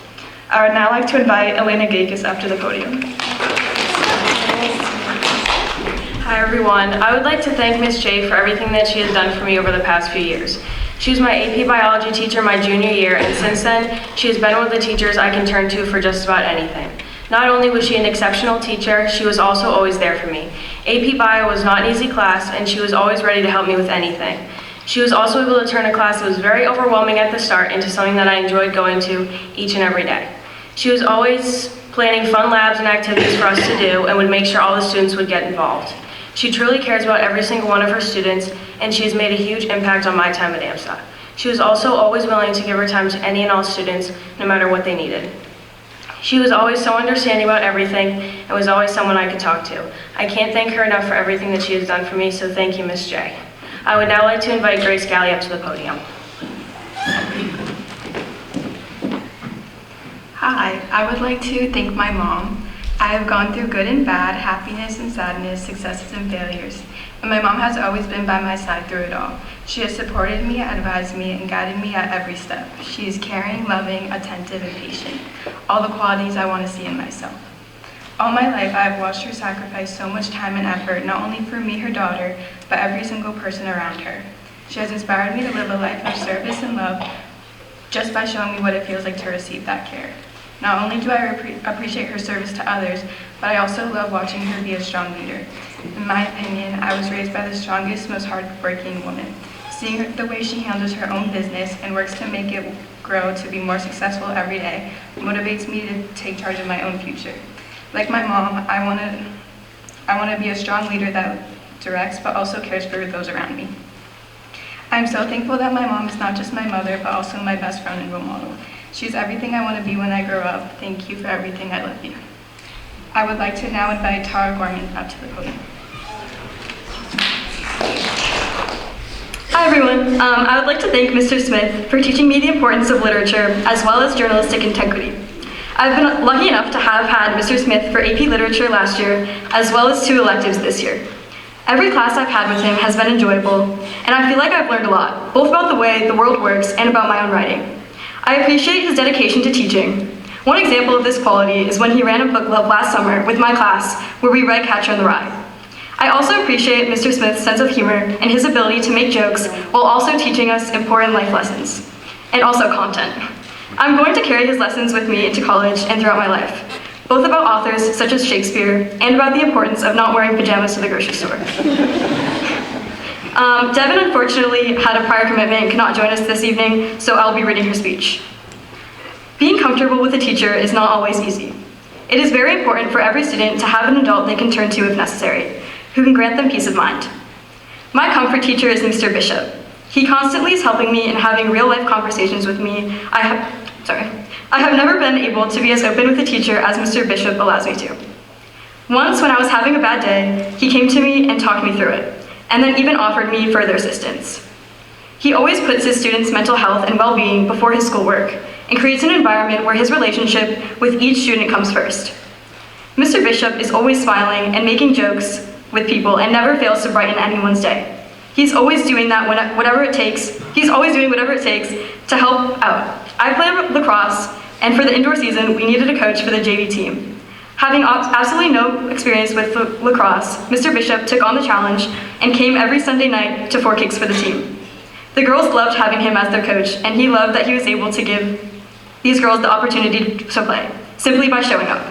I would now like to invite Elena Gakis up to the podium. Hi everyone. I would like to thank Ms. J for everything that she has done for me over the past few years. She was my AP Biology teacher my junior year, and since then, she has been one of the teachers I can turn to for just about anything. Not only was she an exceptional teacher, she was also always there for me. AP Bio was not an easy class, and she was always ready to help me with anything. She was also able to turn a class that was very overwhelming at the start into something that I enjoyed going to each and every day. She was always planning fun labs and activities for us to do and would make sure all the students would get involved. She truly cares about every single one of her students, and she has made a huge impact on my time at AMSA. She was also always willing to give her time to any and all students, no matter what they needed. She was always so understanding about everything and was always someone I could talk to. I can't thank her enough for everything that she has done for me, so thank you, Ms. J. I would now like to invite Grace Galley up to the podium. Hi, I would like to thank my mom. I have gone through good and bad, happiness and sadness, successes and failures, and my mom has always been by my side through it all. She has supported me, advised me, and guided me at every step. She is caring, loving, attentive, and patient, all the qualities I want to see in myself. All my life, I have watched her sacrifice so much time and effort, not only for me, her daughter, but every single person around her. She has inspired me to live a life of service and love just by showing me what it feels like to receive that care. Not only do I appreciate her service to others, but I also love watching her be a strong leader. In my opinion, I was raised by the strongest, most hardworking woman. Seeing the way she handles her own business and works to make it grow to be more successful every day motivates me to take charge of my own future. Like my mom, I want to be a strong leader that directs but also cares for those around me. I'm so thankful that my mom is not just my mother, but also my best friend and role model. She's everything I want to be when I grow up. Thank you for everything. I love you. I would like to now invite Tara Gorman up to the podium. Hi everyone. I would like to thank Mr. Smith for teaching me the importance of literature as well as journalistic integrity. I've been lucky enough to have had Mr. Smith for AP Literature last year, as well as 2 electives this year. Every class I've had with him has been enjoyable, and I feel like I've learned a lot, both about the way the world works and about my own writing. I appreciate his dedication to teaching. One example of this quality is when he ran a book club last summer with my class where we read Catcher in the Rye. I also appreciate Mr. Smith's sense of humor and his ability to make jokes while also teaching us important life lessons, and also content. I'm going to carry his lessons with me into college and throughout my life, both about authors such as Shakespeare and about the importance of not wearing pajamas to the grocery store. Devin unfortunately had a prior commitment and could not join us this evening, so I'll be reading her speech. Being comfortable with a teacher is not always easy. It is very important for every student to have an adult they can turn to if necessary, who can grant them peace of mind. My comfort teacher is Mr. Bishop. He constantly is helping me and having real-life conversations with me. I have never been able to be as open with a teacher as Mr. Bishop allows me to. Once, when I was having a bad day, he came to me and talked me through it, and then even offered me further assistance. He always puts his students' mental health and well-being before his schoolwork, and creates an environment where his relationship with each student comes first. Mr. Bishop is always smiling and making jokes with people and never fails to brighten anyone's day. He's always doing whatever it takes to help out. I play lacrosse, and for the indoor season, we needed a coach for the JV team. Having absolutely no experience with lacrosse, Mr. Bishop took on the challenge and came every Sunday night to 4 kicks for the team. The girls loved having him as their coach, and he loved that he was able to give these girls the opportunity to play, simply by showing up.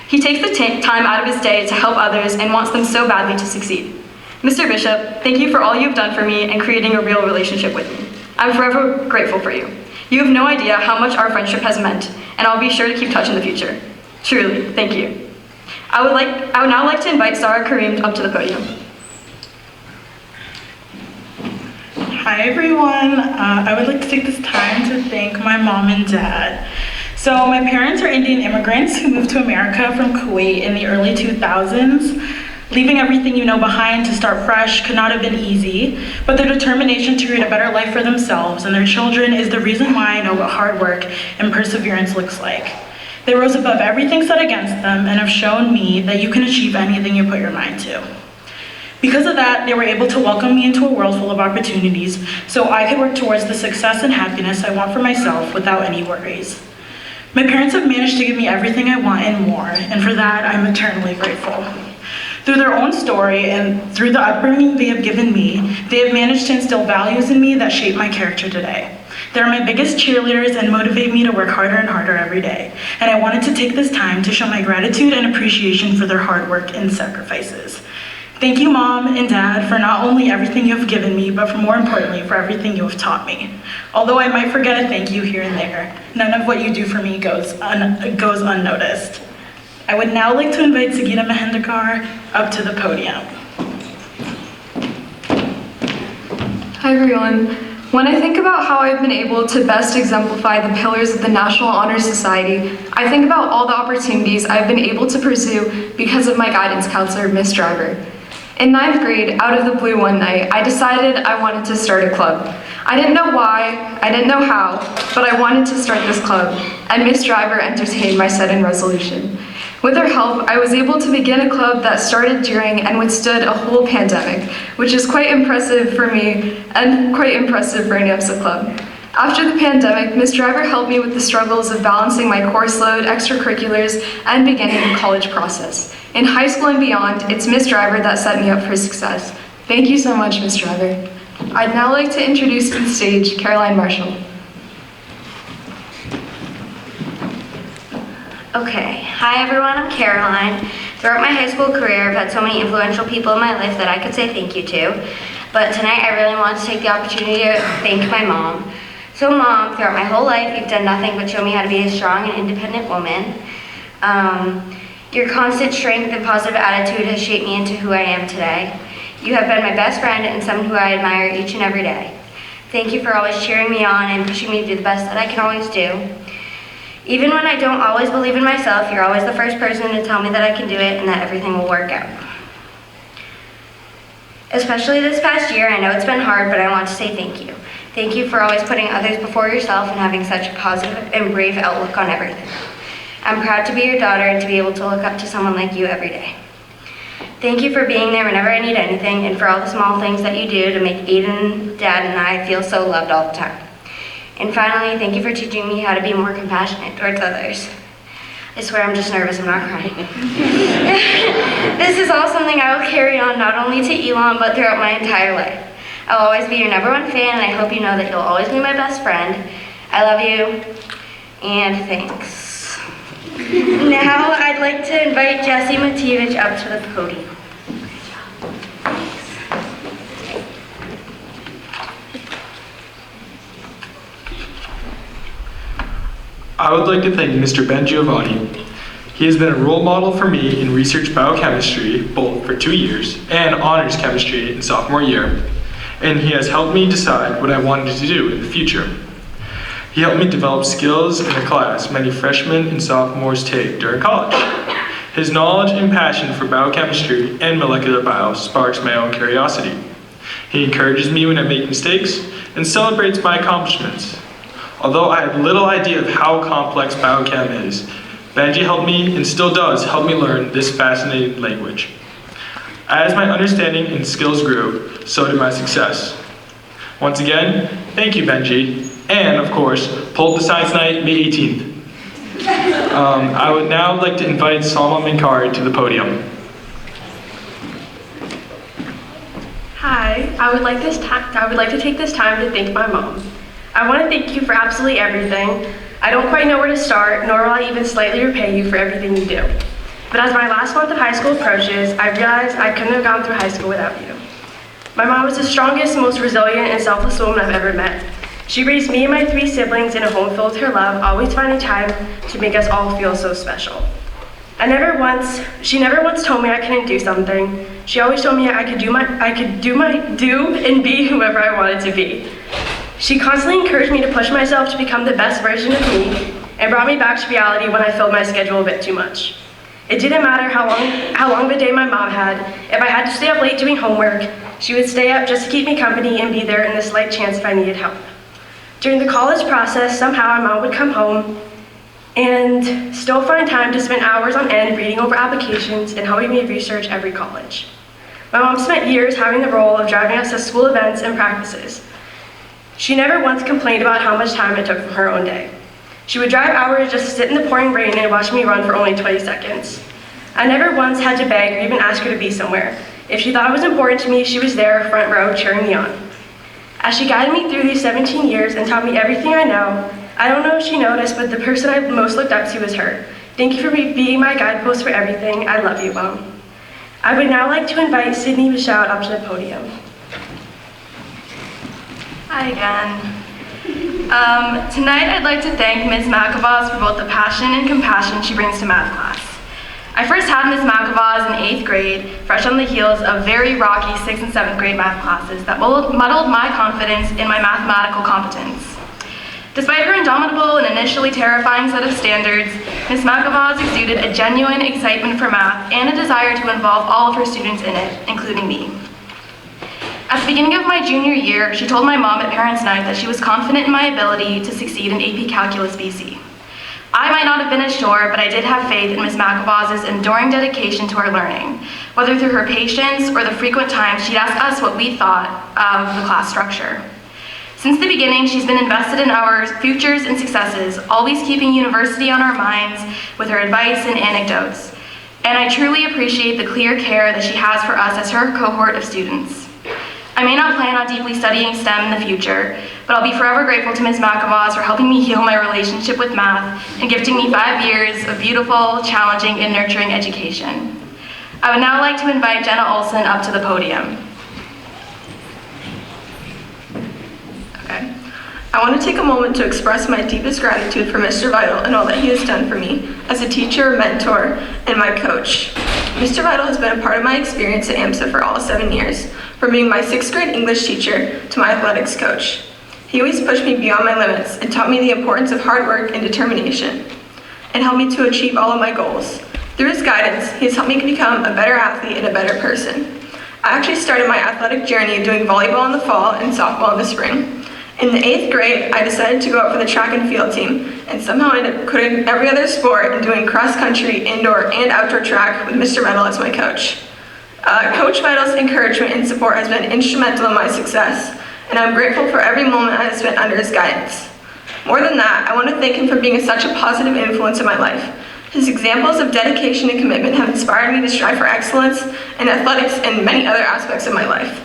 He takes the time out of his day to help others and wants them so badly to succeed. Mr. Bishop, thank you for all you've done for me and creating a real relationship with me. I'm forever grateful for you. You have no idea how much our friendship has meant, and I'll be sure to keep touch in the future. Truly, thank you. I would now like to invite Sarah Kareem up to the podium. Hi everyone, I would like to take this time to thank my mom and dad. So my parents are Indian immigrants who moved to America from Kuwait in the early 2000s. Leaving everything you know behind to start fresh could not have been easy, but their determination to create a better life for themselves and their children is the reason why I know what hard work and perseverance looks like. They rose above everything set against them and have shown me that you can achieve anything you put your mind to. Because of that, they were able to welcome me into a world full of opportunities so I could work towards the success and happiness I want for myself without any worries. My parents have managed to give me everything I want and more, and for that, I'm eternally grateful. Through their own story and through the upbringing they have given me, they have managed to instill values in me that shape my character today. They're my biggest cheerleaders and motivate me to work harder and harder every day. And I wanted to take this time to show my gratitude and appreciation for their hard work and sacrifices. Thank you, Mom and Dad, for not only everything you have given me, but for more importantly, for everything you have taught me. Although I might forget a thank you here and there, none of what you do for me goes unnoticed. I would now like to invite Sagita Mahendekar up to the podium. Hi everyone. When I think about how I've been able to best exemplify the pillars of the National Honor Society, I think about all the opportunities I've been able to pursue because of my guidance counselor, Miss Driver. In 9th grade, out of the blue one night, I decided I wanted to start a club. I didn't know why, I didn't know how, but I wanted to start this club, and Miss Driver entertained my sudden resolution. With her help, I was able to begin a club that started during and withstood a whole pandemic, which is quite impressive for me and quite impressive for an AMSA club. After the pandemic, Ms. Driver helped me with the struggles of balancing my course load, extracurriculars, and beginning the college process. In high school and beyond, it's Ms. Driver that set me up for success. Thank you so much, Ms. Driver. I'd now like to introduce to the stage Caroline Marshall. Okay, hi everyone, I'm Caroline. Throughout my high school career, I've had so many influential people in my life that I could say thank you to. But tonight I really want to take the opportunity to thank my mom. So Mom, throughout my whole life, you've done nothing but show me how to be a strong and independent woman. Your constant strength and positive attitude has shaped me into who I am today. You have been my best friend and someone who I admire each and every day. Thank you for always cheering me on and pushing me to do the best that I can always do. Even when I don't always believe in myself, you're always the first person to tell me that I can do it and that everything will work out. Especially this past year, I know it's been hard, but I want to say thank you. Thank you for always putting others before yourself and having such a positive and brave outlook on everything. I'm proud to be your daughter and to be able to look up to someone like you every day. Thank you for being there whenever I need anything and for all the small things that you do to make Aiden, Dad, and I feel so loved all the time. And finally, thank you for teaching me how to be more compassionate towards others. I swear I'm just nervous, I'm not crying. This is all something I will carry on not only to Elon, but throughout my entire life. I'll always be your #1 fan, and I hope you know that you'll always be my best friend. I love you, and thanks. Now I'd like to invite Jesse Matevich up to the podium. I would like to thank Mr. Ben Giovanni. He has been a role model for me in research biochemistry, both for 2 years, and honors chemistry in sophomore year. And he has helped me decide what I wanted to do in the future. He helped me develop skills in a class many freshmen and sophomores take during college. His knowledge and passion for biochemistry and molecular bio sparks my own curiosity. He encourages me when I make mistakes and celebrates my accomplishments. Although I have little idea of how complex biochem is, Benji helped me and still does help me learn this fascinating language. As my understanding and skills grew, so did my success. Once again, thank you, Benji. And of course, pull the science night, May 18th. I would now like to invite Salma Minkari to the podium. Hi, I would like to take this time to thank my mom. I want to thank you for absolutely everything. I don't quite know where to start, nor will I even slightly repay you for everything you do. But as my last month of high school approaches, I realize I couldn't have gone through high school without you. My mom is the strongest, most resilient, and selfless woman I've ever met. She raised me and my 3 siblings in a home filled with her love, always finding time to make us all feel so special. She never once told me I couldn't do something. She always told me I could do and be whoever I wanted to be. She constantly encouraged me to push myself to become the best version of me and brought me back to reality when I filled my schedule a bit too much. It didn't matter how long of a day my mom had. If I had to stay up late doing homework, she would stay up just to keep me company and be there in the slight chance if I needed help. During the college process, somehow my mom would come home and still find time to spend hours on end reading over applications and helping me research every college. My mom spent years having the role of driving us to school events and practices. She never once complained about how much time it took from her own day. She would drive hours just to sit in the pouring rain and watch me run for only 20 seconds. I never once had to beg or even ask her to be somewhere. If she thought it was important to me, she was there, front row, cheering me on. As she guided me through these 17 years and taught me everything I know, I don't know if she noticed, but the person I most looked up to was her. Thank you for being my guidepost for everything. I love you, Mom. I would now like to invite Sydney Michaud up to the podium. Hi again. Tonight I'd like to thank Ms. McAvoss for both the passion and compassion she brings to math class. I first had Ms. McAvoss in 8th grade, fresh on the heels of very rocky 6th and 7th grade math classes that muddled my confidence in my mathematical competence. Despite her indomitable and initially terrifying set of standards, Ms. McAvoss exuded a genuine excitement for math and a desire to involve all of her students in it, including me. At the beginning of my junior year, she told my mom at Parents' Night that she was confident in my ability to succeed in AP Calculus BC. I might not have been as sure, but I did have faith in Ms. McAvoss's enduring dedication to our learning, whether through her patience or the frequent times she'd ask us what we thought of the class structure. Since the beginning, she's been invested in our futures and successes, always keeping university on our minds with her advice and anecdotes. And I truly appreciate the clear care that she has for us as her cohort of students. I may not plan on deeply studying STEM in the future, but I'll be forever grateful to Ms. McAvoss for helping me heal my relationship with math and gifting me 5 years of beautiful, challenging, and nurturing education. I would now like to invite Jenna Olson up to the podium. I want to take a moment to express my deepest gratitude for Mr. Vital and all that he has done for me as a teacher, mentor, and my coach. Mr. Vital has been a part of my experience at AMSA for all 7 years, from being my 6th grade English teacher to my athletics coach. He always pushed me beyond my limits and taught me the importance of hard work and determination, and helped me to achieve all of my goals. Through his guidance, he has helped me become a better athlete and a better person. I actually started my athletic journey doing volleyball in the fall and softball in the spring. In the 8th grade, I decided to go out for the track and field team, and somehow ended up quitting every other sport and doing cross-country, indoor, and outdoor track with Mr. Vital as my coach. Coach Vital's encouragement and support has been instrumental in my success, and I'm grateful for every moment I have spent under his guidance. More than that, I want to thank him for being such a positive influence in my life. His examples of dedication and commitment have inspired me to strive for excellence in athletics and many other aspects of my life.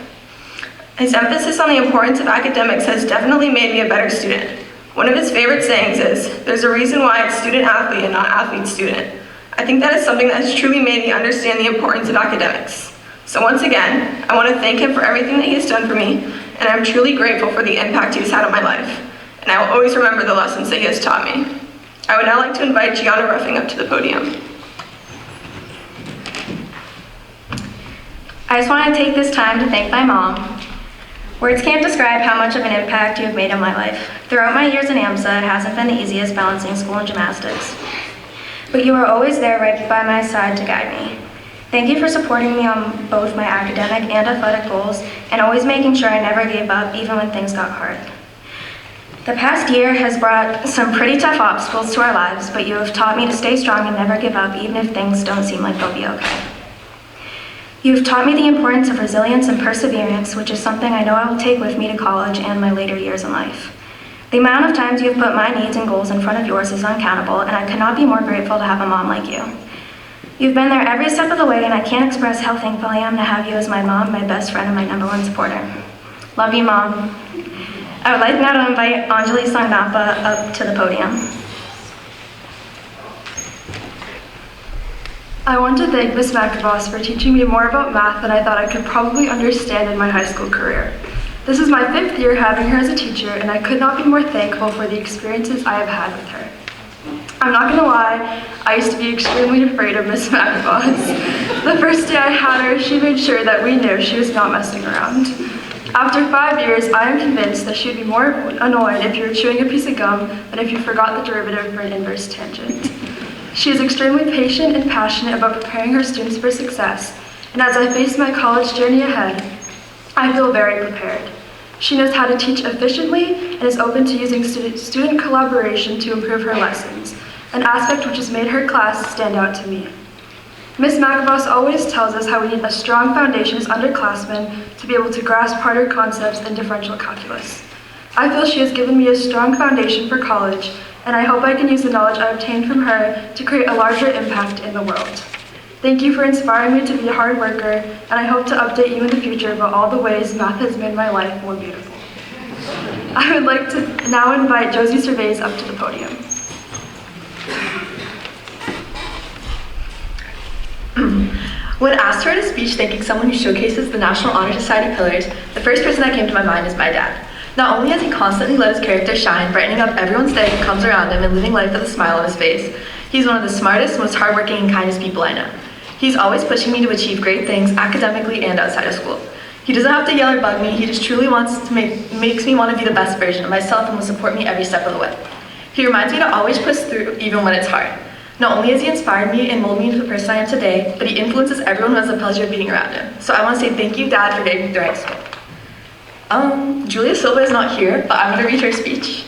His emphasis on the importance of academics has definitely made me a better student. One of his favorite sayings is, "There's a reason why it's student-athlete and not athlete-student." I think that is something that has truly made me understand the importance of academics. So once again, I want to thank him for everything that he has done for me, and I'm truly grateful for the impact he has had on my life. And I will always remember the lessons that he has taught me. I would now like to invite Gianna Ruffing up to the podium. I just want to take this time to thank my mom. Words can't describe how much of an impact you have made on my life. Throughout my years in AMSA, it hasn't been the easiest balancing school and gymnastics. But you were always there right by my side to guide me. Thank you for supporting me on both my academic and athletic goals, and always making sure I never gave up even when things got hard. The past year has brought some pretty tough obstacles to our lives, but you have taught me to stay strong and never give up even if things don't seem like they'll be okay. You've taught me the importance of resilience and perseverance, which is something I know I will take with me to college and my later years in life. The amount of times you have put my needs and goals in front of yours is uncountable, and I could not be more grateful to have a mom like you. You've been there every step of the way, and I can't express how thankful I am to have you as my mom, my best friend, and my #1 supporter. Love you, Mom. I would like now to invite Anjali Sangnappa up to the podium. I want to thank Ms. McIntosh for teaching me more about math than I thought I could probably understand in my high school career. This is my 5th year having her as a teacher, and I could not be more thankful for the experiences I have had with her. I'm not gonna lie, I used to be extremely afraid of Ms. McIntosh. The first day I had her, she made sure that we knew she was not messing around. After 5 years, I am convinced that she would be more annoyed if you were chewing a piece of gum than if you forgot the derivative for an inverse tangent. She is extremely patient and passionate about preparing her students for success, and as I face my college journey ahead, I feel very prepared. She knows how to teach efficiently and is open to using student collaboration to improve her lessons, an aspect which has made her class stand out to me. Ms. McIntosh always tells us how we need a strong foundation as underclassmen to be able to grasp harder concepts than differential calculus. I feel she has given me a strong foundation for college, and I hope I can use the knowledge I obtained from her to create a larger impact in the world. Thank you for inspiring me to be a hard worker, and I hope to update you in the future about all the ways math has made my life more beautiful. I would like to now invite Josie Cervais up to the podium. When asked to write a speech thanking someone who showcases the National Honor Society pillars, the first person that came to my mind is my dad. Not only has he constantly let his character shine, brightening up everyone's day who comes around him and living life with a smile on his face, he's one of the smartest, most hardworking, and kindest people I know. He's always pushing me to achieve great things academically and outside of school. He doesn't have to yell or bug me, he just truly makes me want to be the best version of myself and will support me every step of the way. He reminds me to always push through even when it's hard. Not only has he inspired me and molded me into the person I am today, but he influences everyone who has the pleasure of being around him. So I want to say thank you, Dad, for getting me through high school. Julia Silva is not here, but I'm going to read her speech.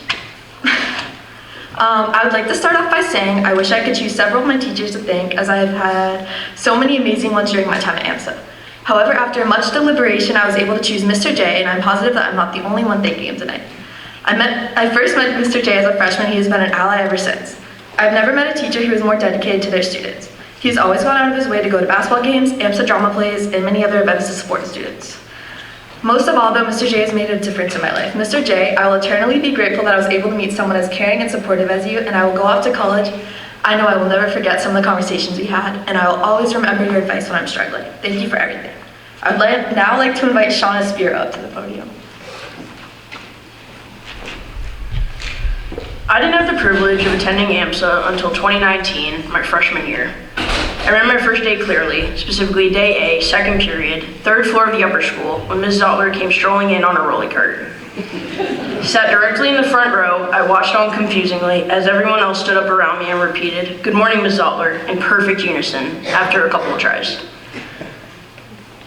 I would like to start off by saying I wish I could choose several of my teachers to thank, as I have had so many amazing ones during my time at AMSA. However, after much deliberation, I was able to choose Mr. J, and I'm positive that I'm not the only one thanking him tonight. I first met Mr. J as a freshman. He has been an ally ever since. I've never met a teacher who is more dedicated to their students. He's always gone out of his way to go to basketball games, AMSA drama plays, and many other events to support students. Most of all, though, Mr. J has made a difference in my life. Mr. J, I will eternally be grateful that I was able to meet someone as caring and supportive as you, and I will go off to college. I know I will never forget some of the conversations we had, and I will always remember your advice when I'm struggling. Thank you for everything. I would now like to invite Shauna Spiro up to the podium. I didn't have the privilege of attending AMSA until 2019, my freshman year. I remember my first day clearly, specifically day A, second period, third floor of the upper school, when Ms. Zottler came strolling in on a rolly cart. Sat directly in the front row, I watched on confusingly as everyone else stood up around me and repeated, "Good morning, Ms. Zottler," in perfect unison, after a couple of tries.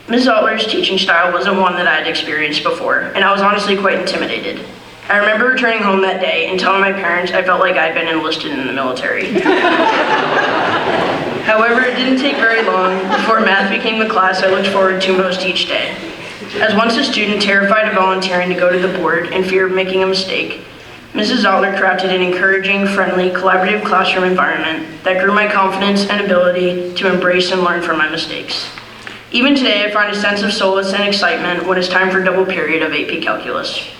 Ms. Zottler's teaching style wasn't one that I had experienced before, and I was honestly quite intimidated. I remember returning home that day and telling my parents I felt like I'd been enlisted in the military. However, it didn't take very long before math became the class I looked forward to most each day. As once a student terrified of volunteering to go to the board in fear of making a mistake, Mrs. Zottler crafted an encouraging, friendly, collaborative classroom environment that grew my confidence and ability to embrace and learn from my mistakes. Even today, I find a sense of solace and excitement when it's time for double period of AP Calculus.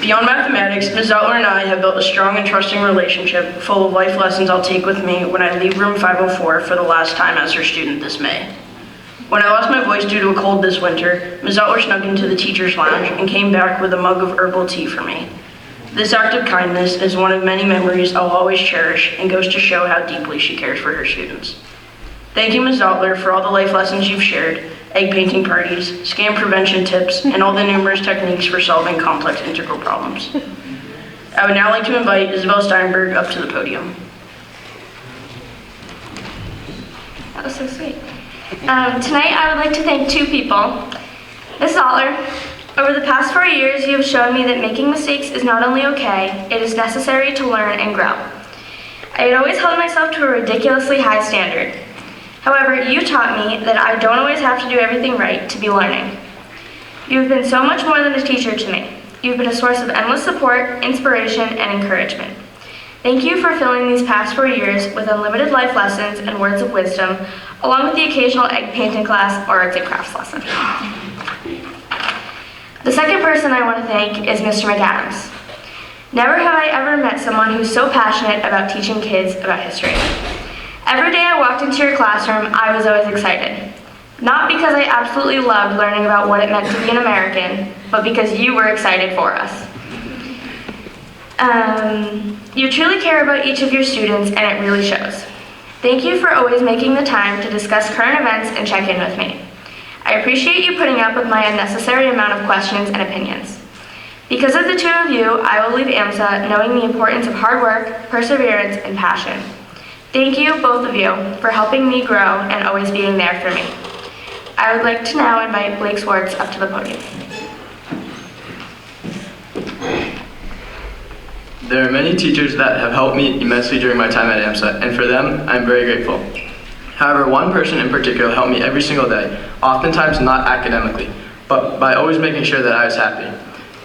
Beyond mathematics, Ms. Zottler and I have built a strong and trusting relationship full of life lessons I'll take with me when I leave room 504 for the last time as her student this May. When I lost my voice due to a cold this winter, Ms. Zottler snuck into the teacher's lounge and came back with a mug of herbal tea for me. This act of kindness is one of many memories I'll always cherish and goes to show how deeply she cares for her students. Thank you, Ms. Zottler, for all the life lessons you've shared, egg painting parties, scam prevention tips, and all the numerous techniques for solving complex integral problems. I would now like to invite Isabel Steinberg up to the podium. That was so sweet. Tonight, I would like to thank two people. Ms. Zottler, over the past 4 years, you have shown me that making mistakes is not only okay, it is necessary to learn and grow. I had always held myself to a ridiculously high standard. However, you taught me that I don't always have to do everything right to be learning. You have been so much more than a teacher to me. You've been a source of endless support, inspiration, and encouragement. Thank you for filling these past 4 years with unlimited life lessons and words of wisdom, along with the occasional egg painting class or arts and crafts lesson. The second person I want to thank is Mr. McAdams. Never have I ever met someone who's so passionate about teaching kids about history. Every day I walked into your classroom, I was always excited. Not because I absolutely loved learning about what it meant to be an American, but because you were excited for us. You truly care about each of your students, and it really shows. Thank you for always making the time to discuss current events and check in with me. I appreciate you putting up with my unnecessary amount of questions and opinions. Because of the two of you, I will leave AMSA knowing the importance of hard work, perseverance, and passion. Thank you, both of you, for helping me grow and always being there for me. I would like to now invite Blake Swartz up to the podium. There are many teachers that have helped me immensely during my time at AMSA, and for them, I'm very grateful. However, one person in particular helped me every single day, oftentimes not academically, but by always making sure that I was happy.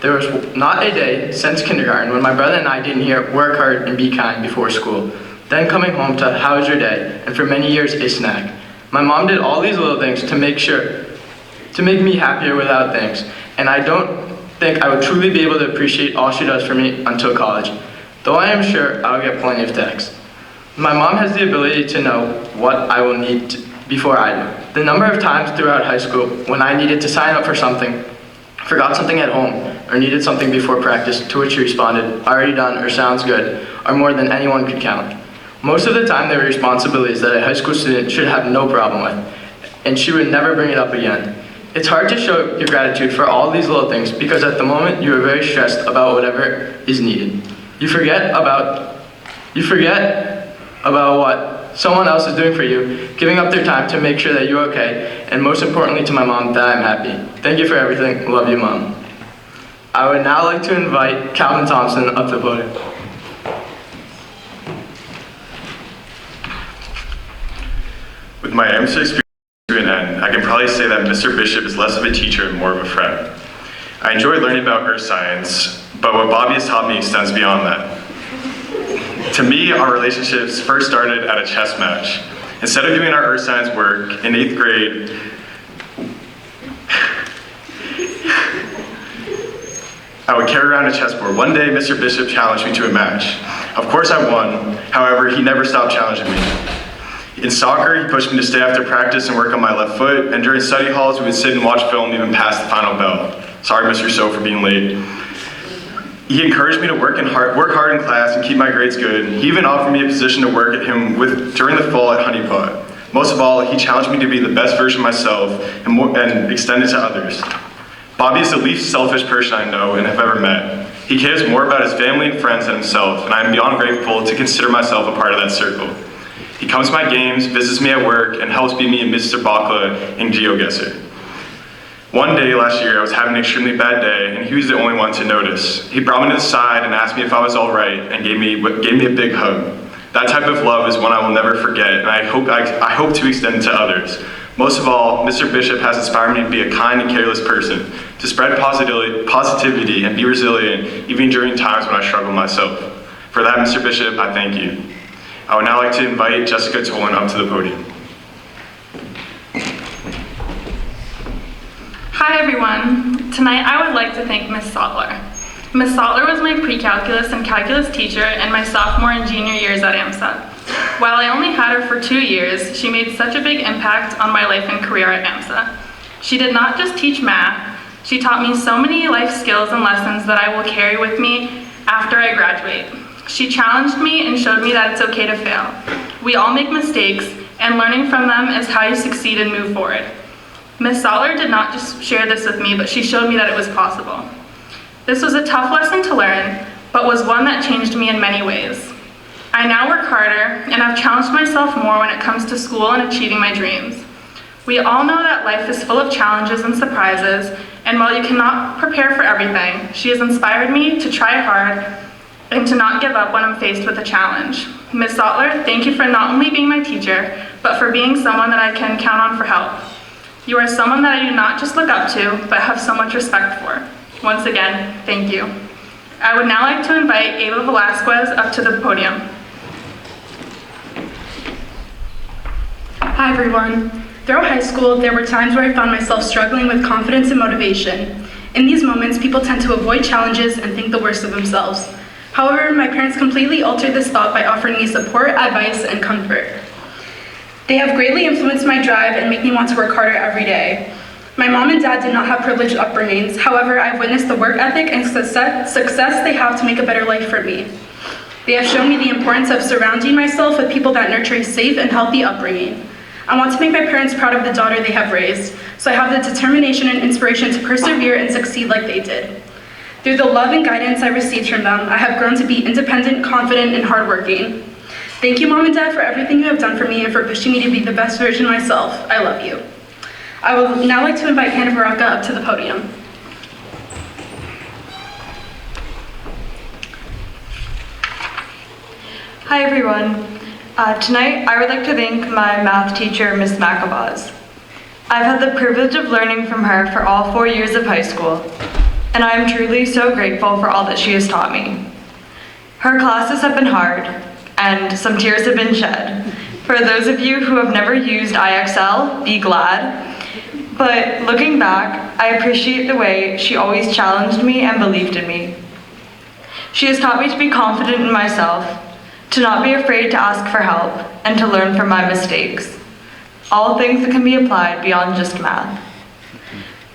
There was not a day since kindergarten when my brother and I didn't hear "work hard and be kind" before school. Then coming home to "how was your day?" and for many years a snack. My mom did all these little things to make me happier without thanks, and I don't think I would truly be able to appreciate all she does for me until college, though I am sure I'll get plenty of texts. My mom has the ability to know what I will need before I do. The number of times throughout high school when I needed to sign up for something, forgot something at home, or needed something before practice, to which she responded, "Already done," or "sounds good," are more than anyone could count. Most of the time, they were responsibilities that a high school student should have no problem with, and she would never bring it up again. It's hard to show your gratitude for all these little things because at the moment, you are very stressed about whatever is needed. You forget about what someone else is doing for you, giving up their time to make sure that you're okay, and most importantly to my mom, that I'm happy. Thank you for everything. Love you, Mom. I would now like to invite Calvin Thompson up to the podium. With my AMSA experience to an end, I can probably say that Mr. Bishop is less of a teacher and more of a friend. I enjoy learning about earth science, but what Bobby has taught me extends beyond that. To me, our relationships first started at a chess match. Instead of doing our earth science work in 8th grade, I would carry around a chessboard. One day, Mr. Bishop challenged me to a match. Of course I won, however, he never stopped challenging me. In soccer, he pushed me to stay after practice and work on my left foot, and during study halls, we would sit and watch film even past the final bell. Sorry, Mr. So, for being late. He encouraged me to work hard in class and keep my grades good. He even offered me a position to work at him with during the fall at Honey Pot. Most of all, he challenged me to be the best version of myself and extend it to others. Bobby is the least selfish person I know and have ever met. He cares more about his family and friends than himself, and I am beyond grateful to consider myself a part of that circle. He comes to my games, visits me at work, and helps beat me in Mr. Bakla and GeoGuessr. One day last year, I was having an extremely bad day, and he was the only one to notice. He brought me to the side and asked me if I was all right, and gave me a big hug. That type of love is one I will never forget, and I hope to extend to others. Most of all, Mr. Bishop has inspired me to be a kind and careless person, to spread positivity and be resilient even during times when I struggle myself. For that, Mr. Bishop, I thank you. I would now like to invite Jessica Tolan up to the podium. Hi everyone. Tonight I would like to thank Ms. Sattler. Ms. Sattler was my pre-calculus and calculus teacher in my sophomore and junior years at AMSA. While I only had her for 2 years, she made such a big impact on my life and career at AMSA. She did not just teach math, she taught me so many life skills and lessons that I will carry with me after I graduate. She challenged me and showed me that it's okay to fail. We all make mistakes, and learning from them is how you succeed and move forward. Ms. Sattler did not just share this with me, but she showed me that it was possible. This was a tough lesson to learn, but was one that changed me in many ways. I now work harder, and I've challenged myself more when it comes to school and achieving my dreams. We all know that life is full of challenges and surprises, and while you cannot prepare for everything, she has inspired me to try hard and to not give up when I'm faced with a challenge. Ms. Sattler, thank you for not only being my teacher, but for being someone that I can count on for help. You are someone that I do not just look up to, but have so much respect for. Once again, thank you. I would now like to invite Ava Velasquez up to the podium. Hi everyone. Throughout high school, there were times where I found myself struggling with confidence and motivation. In these moments, people tend to avoid challenges and think the worst of themselves. However, my parents completely altered this thought by offering me support, advice, and comfort. They have greatly influenced my drive and make me want to work harder every day. My mom and dad did not have privileged upbringings. However, I've witnessed the work ethic and success they have to make a better life for me. They have shown me the importance of surrounding myself with people that nurture a safe and healthy upbringing. I want to make my parents proud of the daughter they have raised, so I have the determination and inspiration to persevere and succeed like they did. Through the love and guidance I received from them, I have grown to be independent, confident, and hardworking. Thank you, Mom and Dad, for everything you have done for me and for pushing me to be the best version of myself. I love you. I would now like to invite Hannah Veracka up to the podium. Hi everyone. Tonight I would like to thank my math teacher, Ms. McAvoz. I've had the privilege of learning from her for all 4 years of high school, and I am truly so grateful for all that she has taught me. Her classes have been hard, and some tears have been shed. For those of you who have never used IXL, be glad. But looking back, I appreciate the way she always challenged me and believed in me. She has taught me to be confident in myself, to not be afraid to ask for help, and to learn from my mistakes. All things that can be applied beyond just math.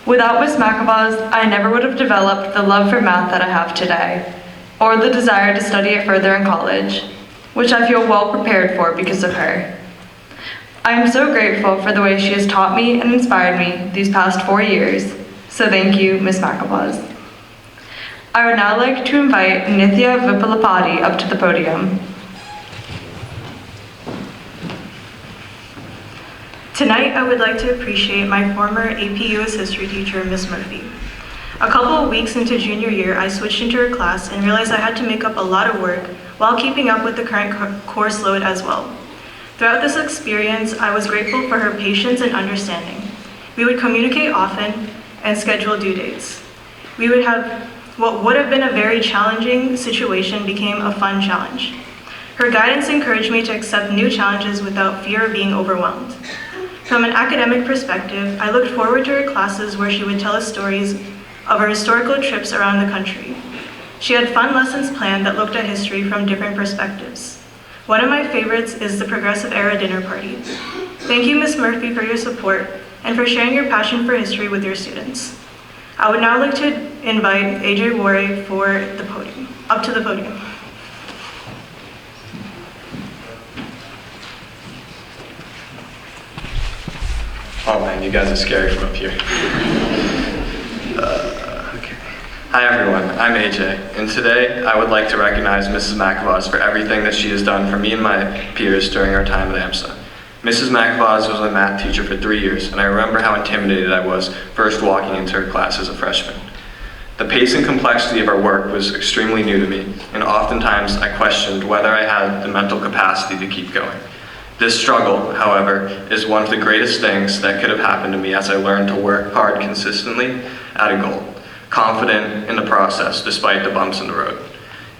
Without Ms. McAvoz, I never would have developed the love for math that I have today, or the desire to study it further in college, which I feel well prepared for because of her. I am so grateful for the way she has taught me and inspired me these past 4 years, so thank you, Ms. McAvoz. I would now like to invite Nithya Vipalapati up to the podium. Tonight, I would like to appreciate my former AP US History teacher, Ms. Murphy. A couple of weeks into junior year, I switched into her class and realized I had to make up a lot of work while keeping up with the current course load as well. Throughout this experience, I was grateful for her patience and understanding. We would communicate often and schedule due dates. What would have been a very challenging situation became a fun challenge. Her guidance encouraged me to accept new challenges without fear of being overwhelmed. From an academic perspective, I looked forward to her classes where she would tell us stories of her historical trips around the country. She had fun lessons planned that looked at history from different perspectives. One of my favorites is the Progressive Era Dinner Party. Thank you, Ms. Murphy, for your support and for sharing your passion for history with your students. I would now like to invite AJ Ware for the podium, up to the podium. Oh man, you guys are scary from up here. Okay. Hi everyone, I'm AJ, and today I would like to recognize Mrs. McAvoz for everything that she has done for me and my peers during our time at AMSA. Mrs. McAvoz was my math teacher for 3 years, and I remember how intimidated I was first walking into her class as a freshman. The pace and complexity of our work was extremely new to me, and oftentimes I questioned whether I had the mental capacity to keep going. This struggle, however, is one of the greatest things that could have happened to me as I learned to work hard consistently at a goal, confident in the process despite the bumps in the road.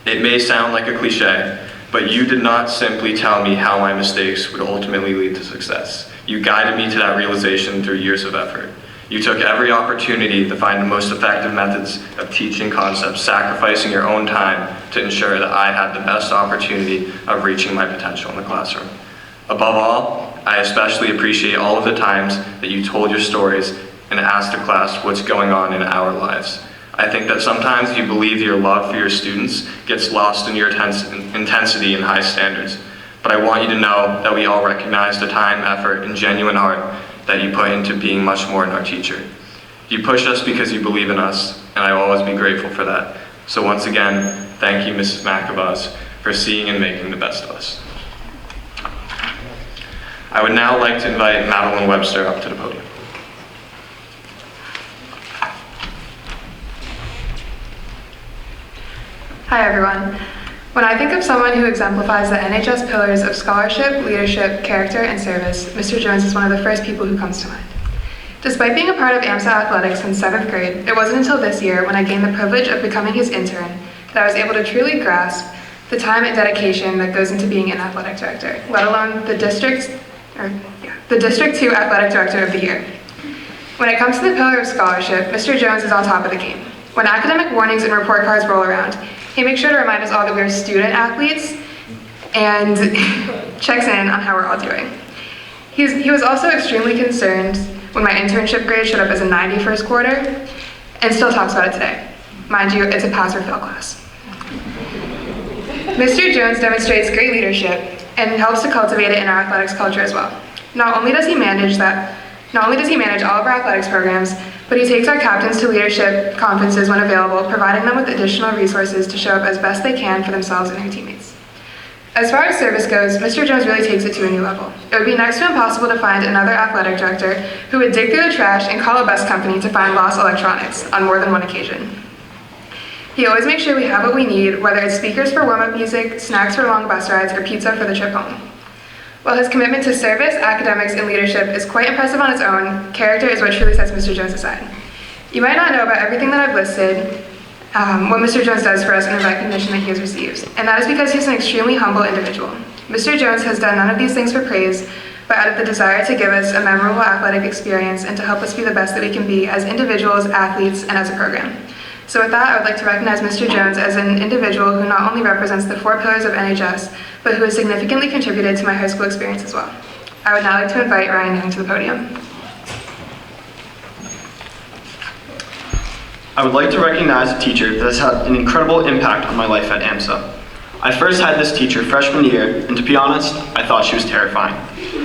It may sound like a cliche, but you did not simply tell me how my mistakes would ultimately lead to success. You guided me to that realization through years of effort. You took every opportunity to find the most effective methods of teaching concepts, sacrificing your own time to ensure that I had the best opportunity of reaching my potential in the classroom. Above all, I especially appreciate all of the times that you told your stories and asked the class what's going on in our lives. I think that sometimes you believe your love for your students gets lost in your intensity and high standards. But I want you to know that we all recognize the time, effort, and genuine heart that you put into being much more than our teacher. You pushed us because you believe in us, and I will always be grateful for that. So once again, thank you, Mrs. McAvoy, for seeing and making the best of us. I would now like to invite Madeline Webster up to the podium. Hi everyone. When I think of someone who exemplifies the NHS pillars of scholarship, leadership, character, and service, Mr. Jones is one of the first people who comes to mind. Despite being a part of AMSA athletics since 7th grade, it wasn't until this year when I gained the privilege of becoming his intern that I was able to truly grasp the time and dedication that goes into being an athletic director, let alone the District 2 Athletic Director of the Year. When it comes to the pillar of scholarship, Mr. Jones is on top of the game. When academic warnings and report cards roll around, he makes sure to remind us all that we are student athletes and checks in on how we're all doing. He was also extremely concerned when my internship grade showed up as a 90 first quarter and still talks about it today. Mind you, it's a pass or fail class. Mr. Jones demonstrates great leadership and helps to cultivate it in our athletics culture as well. Not only does he manage all of our athletics programs, but he takes our captains to leadership conferences when available, providing them with additional resources to show up as best they can for themselves and their teammates. As far as service goes, Mr. Jones really takes it to a new level. It would be next to impossible to find another athletic director who would dig through the trash and call a bus company to find lost electronics on more than one occasion. He always makes sure we have what we need, whether it's speakers for warm-up music, snacks for long bus rides, or pizza for the trip home. While his commitment to service, academics, and leadership is quite impressive on its own, character is what truly sets Mr. Jones aside. You might not know about everything that I've listed, what Mr. Jones does for us and the recognition that he has received, and that is because he's an extremely humble individual. Mr. Jones has done none of these things for praise, but out of the desire to give us a memorable athletic experience and to help us be the best that we can be as individuals, athletes, and as a program. So with that, I would like to recognize Mr. Jones as an individual who not only represents the 4 pillars of NHS, but who has significantly contributed to my high school experience as well. I would now like to invite Ryan Young to the podium. I would like to recognize a teacher that has had an incredible impact on my life at AMSA. I first had this teacher freshman year, and to be honest, I thought she was terrifying.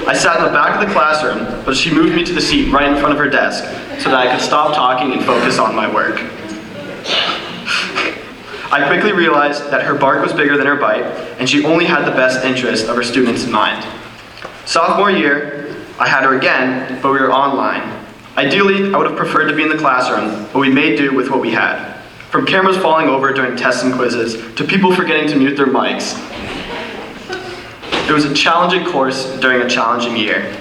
I sat in the back of the classroom, but she moved me to the seat right in front of her desk so that I could stop talking and focus on my work. I quickly realized that her bark was bigger than her bite, and she only had the best interest of her students in mind. Sophomore year, I had her again, but we were online. Ideally, I would have preferred to be in the classroom, but we made do with what we had. From cameras falling over during tests and quizzes, to people forgetting to mute their mics. It was a challenging course during a challenging year.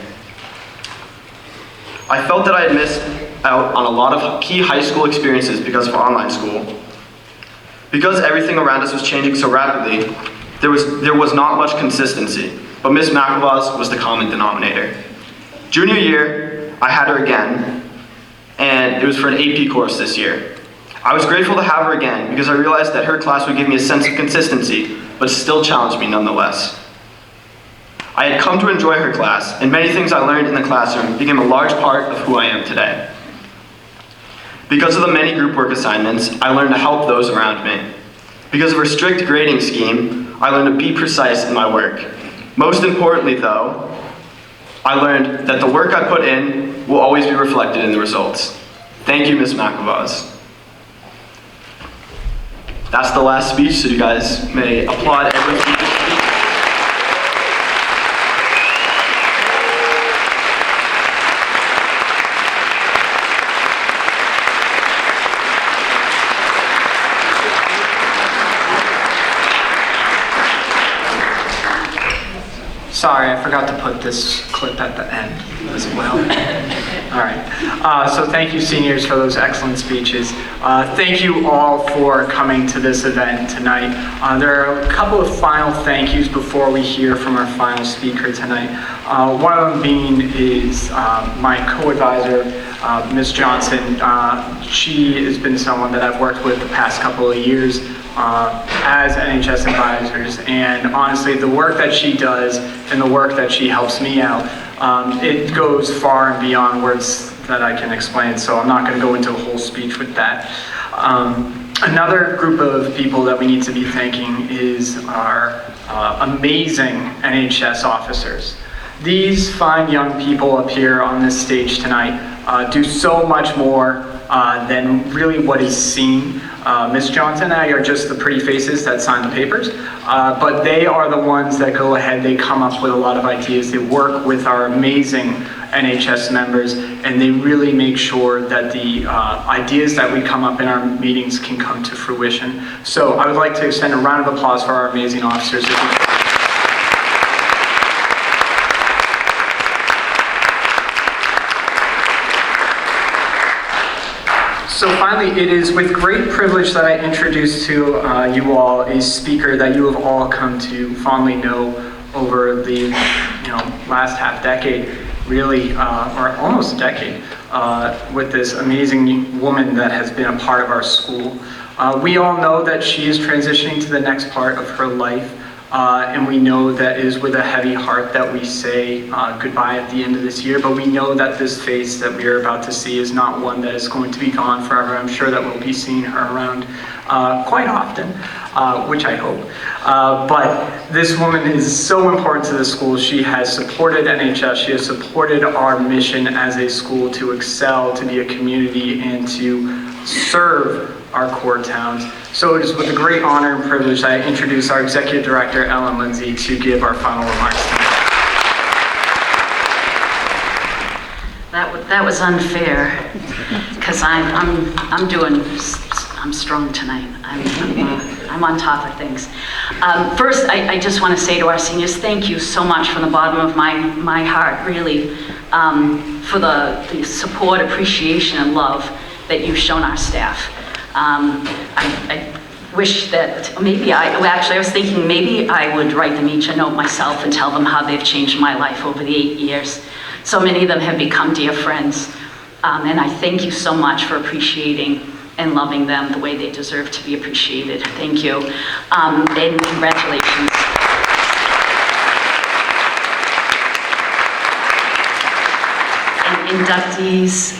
I felt that I had missed out on a lot of key high school experiences because of online school. Because everything around us was changing so rapidly, there was not much consistency, but Miss McAvoy was the common denominator. Junior year, I had her again, and it was for an AP course this year. I was grateful to have her again because I realized that her class would give me a sense of consistency, but still challenged me nonetheless. I had come to enjoy her class, and many things I learned in the classroom became a large part of who I am today. Because of the many group work assignments, I learned to help those around me. Because of her strict grading scheme, I learned to be precise in my work. Most importantly though, I learned that the work I put in will always be reflected in the results. Thank you, Ms. McAvoy. That's the last speech, so you guys may applaud everyone's speech. Sorry, I forgot to put this clip at the end as well. All right. So thank you, seniors, for those excellent speeches. Thank you all for coming to this event tonight. There are a couple of final thank yous before we hear from our final speaker tonight. One of them being is my co-advisor, Ms. Johnson. She has been someone that I've worked with the past couple of years as NHS advisors, and honestly, the work that she does and the work that she helps me out, it goes far and beyond words that I can explain, so I'm not going to go into a whole speech with that. Another group of people that we need to be thanking is our amazing NHS officers. These fine young people up here on this stage tonight do so much more than really what is seen. Ms. Johnson and I are just the pretty faces that sign the papers, but they are the ones that go ahead, they come up with a lot of ideas, they work with our amazing NHS members, and they really make sure that the ideas that we come up in our meetings can come to fruition. So I would like to extend a round of applause for our amazing officers. So finally, it is with great privilege that I introduce to you all a speaker that you have all come to fondly know over the last half decade, really, or almost a decade, with this amazing woman that has been a part of our school. We all know that she is transitioning to the next part of her life, and we know that it is with a heavy heart that we say goodbye at the end of this year, but we know that this face that we are about to see is not one that is going to be gone forever. I'm sure that we'll be seeing her around quite often, which I hope. But this woman is so important to the school. She has supported NHS, she has supported our mission as a school to excel, to be a community, and to serve our core towns. So it is with a great honor and privilege that I introduce our Executive Director, Ellen Linzey, to give our final remarks tonight. That was unfair, because I'm strong tonight. I'm on top of things. First, I just want to say to our seniors, thank you so much from the bottom of my heart, really, for the support, appreciation, and love that you've shown our staff. I wish that I was thinking maybe I would write them each a note myself and tell them how they've changed my life over the 8 years. So many of them have become dear friends, and I thank you so much for appreciating and loving them the way they deserve to be appreciated. Thank you, and congratulations. Inductees,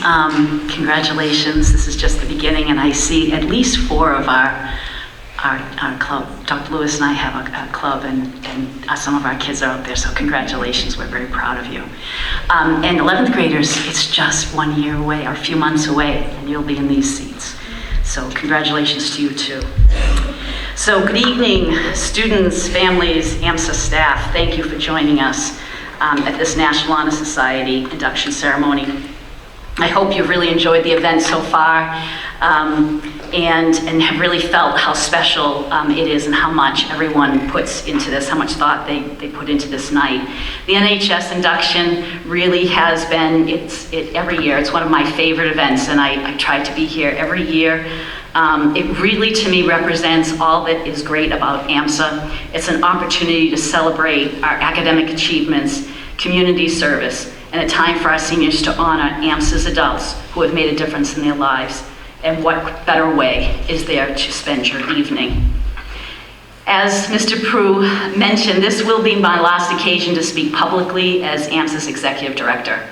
congratulations. This is just the beginning, and I see at least 4 of our club. Dr. Lewis and I have a club, and some of our kids are out there, so congratulations. We're very proud of you. And 11th graders, it's just 1 year away, or a few months away, and you'll be in these seats. So congratulations to you too. So good evening, students, families, AMSA staff. Thank you for joining us at this National Honor Society induction ceremony. I hope you've really enjoyed the event so far and have really felt how special it is and how much everyone puts into this, how much thought they put into this night. The NHS induction really has been, every year, it's one of my favorite events, and I try to be here every year. It really, to me, represents all that is great about AMSA. It's an opportunity to celebrate our academic achievements, community service, and a time for our seniors to honor AMSA's adults who have made a difference in their lives. And what better way is there to spend your evening? As Mr. Prue mentioned, this will be my last occasion to speak publicly as AMSA's Executive Director.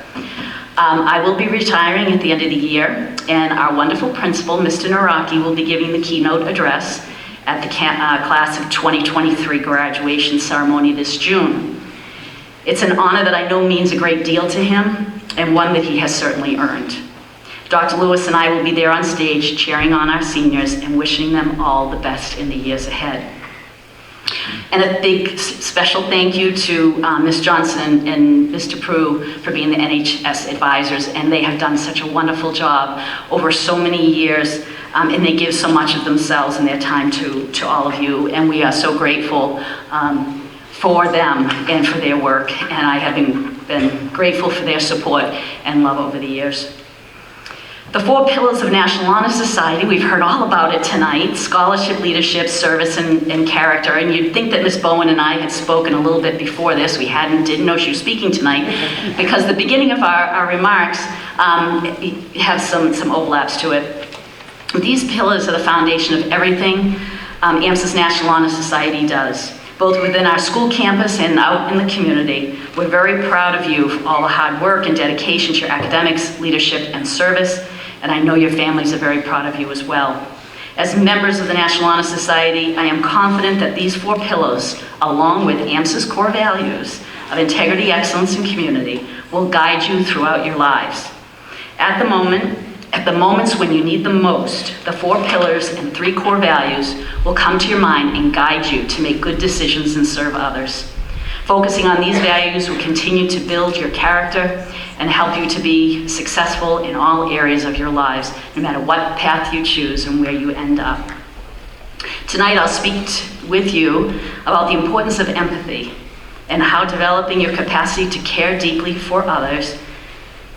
I will be retiring at the end of the year, and our wonderful principal, Mr. Nawrocki, will be giving the keynote address at the class of 2023 graduation ceremony this June. It's an honor that I know means a great deal to him, and one that he has certainly earned. Dr. Lewis and I will be there on stage cheering on our seniors and wishing them all the best in the years ahead. And a big special thank you to Ms. Johnson and Mr. Prue for being the NHS advisors, and they have done such a wonderful job over so many years, and they give so much of themselves and their time to all of you, and we are so grateful for them and for their work, and I have been grateful for their support and love over the years. The 4 pillars of National Honor Society, we've heard all about it tonight: scholarship, leadership, service, and character. And you'd think that Ms. Bowen and I had spoken a little bit before this. We didn't know she was speaking tonight, because the beginning of our remarks have some overlaps to it. These pillars are the foundation of everything AMSA's National Honor Society does, both within our school campus and out in the community. We're very proud of you for all the hard work and dedication to your academics, leadership, and service, and I know your families are very proud of you as well. As members of the National Honor Society, I am confident that these 4 pillars, along with AMSA's core values of integrity, excellence, and community, will guide you throughout your lives. At the moments when you need them most, the 4 pillars and 3 core values will come to your mind and guide you to make good decisions and serve others. Focusing on these values will continue to build your character and help you to be successful in all areas of your lives, no matter what path you choose and where you end up. Tonight I'll speak with you about the importance of empathy and how developing your capacity to care deeply for others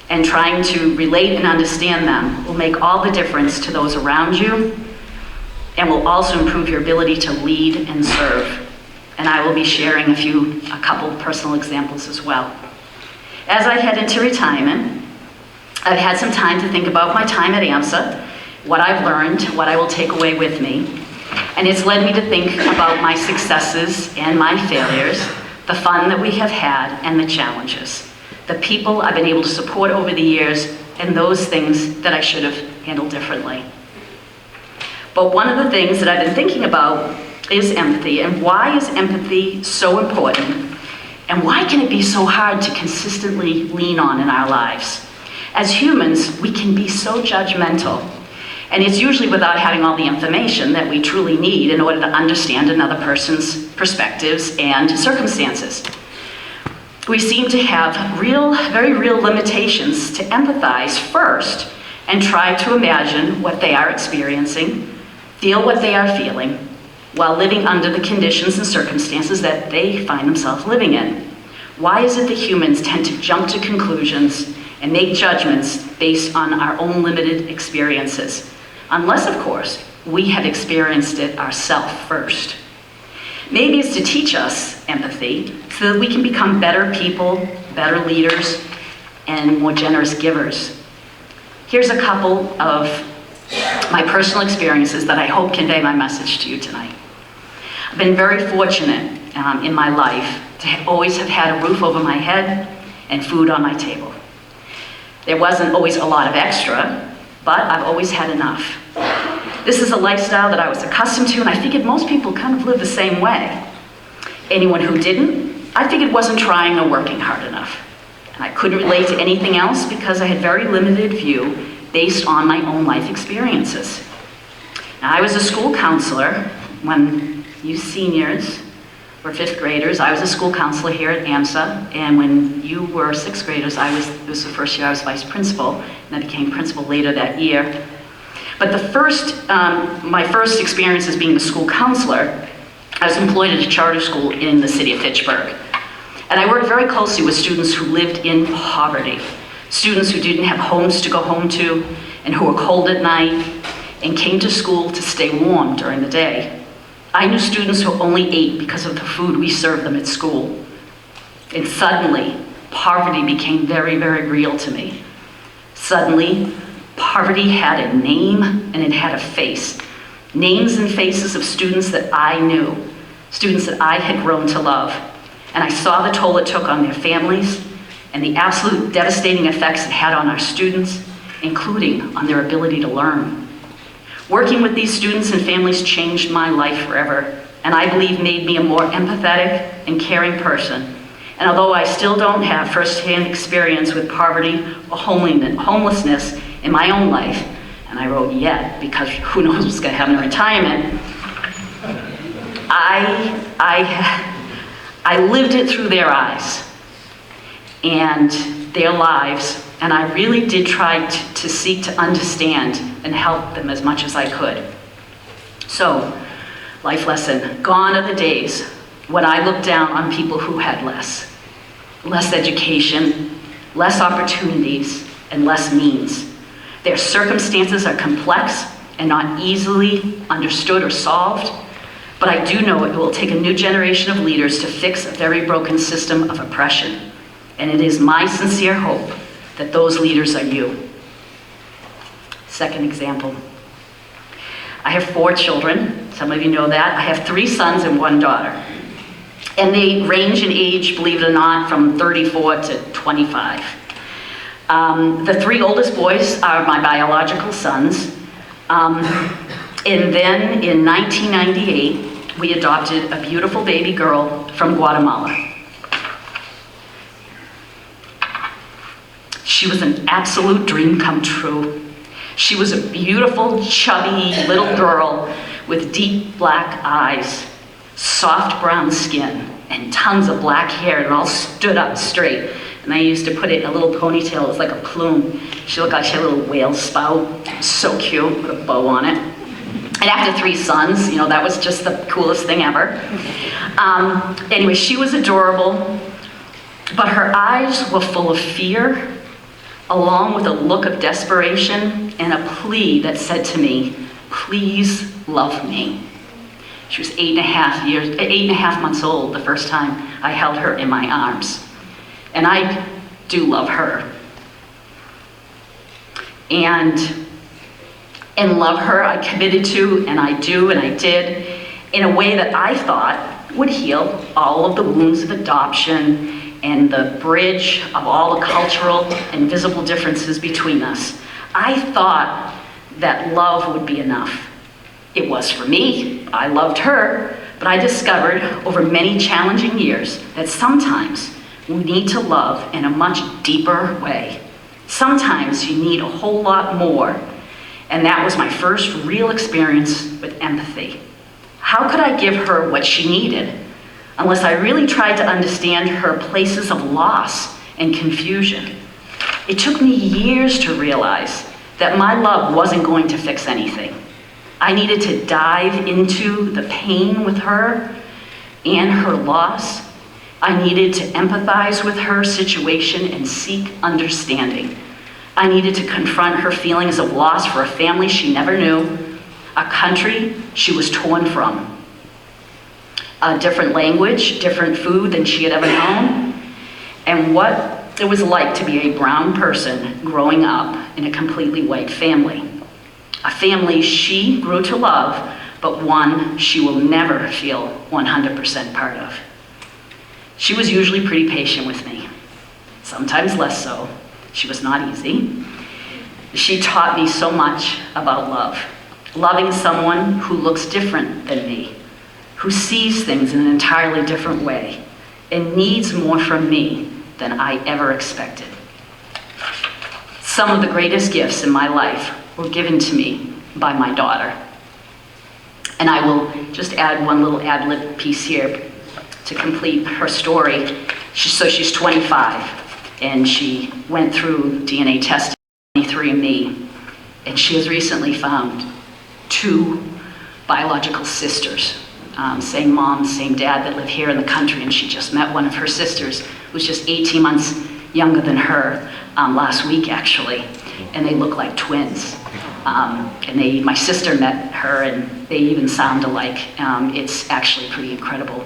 and trying to relate and understand them will make all the difference to those around you, and will also improve your ability to lead and serve. And I will be sharing a couple personal examples as well. As I head into retirement, I've had some time to think about my time at AMSA, what I've learned, what I will take away with me, and it's led me to think about my successes and my failures, the fun that we have had, and the challenges, the people I've been able to support over the years, and those things that I should have handled differently. But one of the things that I've been thinking about is empathy, and why is empathy so important? And why can it be so hard to consistently lean on in our lives? As humans, we can be so judgmental, and it's usually without having all the information that we truly need in order to understand another person's perspectives and circumstances. We seem to have very real limitations to empathize first and try to imagine what they are experiencing, feel what they are feeling, while living under the conditions and circumstances that they find themselves living in. Why is it that humans tend to jump to conclusions and make judgments based on our own limited experiences? Unless, of course, we have experienced it ourselves first. Maybe it's to teach us empathy so that we can become better people, better leaders, and more generous givers. Here's a couple of my personal experiences that I hope convey my message to you tonight. I've been very fortunate in my life to always have had a roof over my head and food on my table. There wasn't always a lot of extra, but I've always had enough. This is a lifestyle that I was accustomed to, and I figured most people kind of live the same way. Anyone who didn't, I figured wasn't trying or working hard enough. And I couldn't relate to anything else because I had very limited view based on my own life experiences. Now, I was a school counselor when you seniors were 5th graders. I was a school counselor here at AMSA, and when you were 6th graders, it was the first year I was vice principal, and I became principal later that year. But my first experience as being a school counselor, I was employed at a charter school in the city of Fitchburg. And I worked very closely with students who lived in poverty, students who didn't have homes to go home to, and who were cold at night, and came to school to stay warm during the day. I knew students who only ate because of the food we served them at school. And suddenly, poverty became very, very real to me. Suddenly, poverty had a name and it had a face. Names and faces of students that I knew, students that I had grown to love. And I saw the toll it took on their families and the absolute devastating effects it had on our students, including on their ability to learn. Working with these students and families changed my life forever, and I believe made me a more empathetic and caring person. And although I still don't have firsthand experience with poverty or homelessness in my own life, and I wrote yet because who knows what's going to happen in retirement, I lived it through their eyes and their lives, and I really did try to seek to understand and help them as much as I could. So, life lesson, gone are the days when I looked down on people who had less education, less opportunities, and less means. Their circumstances are complex and not easily understood or solved, but I do know it will take a new generation of leaders to fix a very broken system of oppression. And it is my sincere hope that those leaders are you. Second example. I have 4 children. Some of you know that. I have 3 sons and 1 daughter. And they range in age, believe it or not, from 34 to 25. The 3 oldest boys are my biological sons. And then in 1998, we adopted a beautiful baby girl from Guatemala. She was an absolute dream come true. She was a beautiful, chubby little girl with deep black eyes, soft brown skin, and tons of black hair. It all stood up straight. And I used to put it in a little ponytail. It was like a plume. She looked like she had a little whale spout. So cute, with a bow on it. And after 3 sons, that was just the coolest thing ever. Anyway, she was adorable, but her eyes were full of fear, along with a look of desperation and a plea that said to me, "Please love me." She was 8.5 months old the first time I held her in my arms. And I do love her. And love her, I committed to, and I do, and I did, in a way that I thought would heal all of the wounds of adoption and the bridge of all the cultural and visible differences between us. I thought that love would be enough. It was for me. I loved her, but I discovered over many challenging years that sometimes we need to love in a much deeper way. Sometimes you need a whole lot more. And that was my first real experience with empathy. How could I give her what she needed unless I really tried to understand her places of loss and confusion? It took me years to realize that my love wasn't going to fix anything. I needed to dive into the pain with her and her loss. I needed to empathize with her situation and seek understanding. I needed to confront her feelings of loss for a family she never knew, a country she was torn from, a different language, different food than she had ever known, and what it was like to be a brown person growing up in a completely white family. A family she grew to love, but one she will never feel 100% part of. She was usually pretty patient with me, sometimes less so. She was not easy. She taught me so much about love. Loving someone who looks different than me, who sees things in an entirely different way, and needs more from me than I ever expected. Some of the greatest gifts in my life were given to me by my daughter. And I will just add one little ad-lib piece here to complete her story. She's 25. And she went through DNA testing, 23andMe, and she has recently found 2 biological sisters, same mom, same dad, that live here in the country, and she just met one of her sisters who's just 18 months younger than her last week, actually, and they look like twins. And my sister met her, and they even sound alike. It's actually pretty incredible.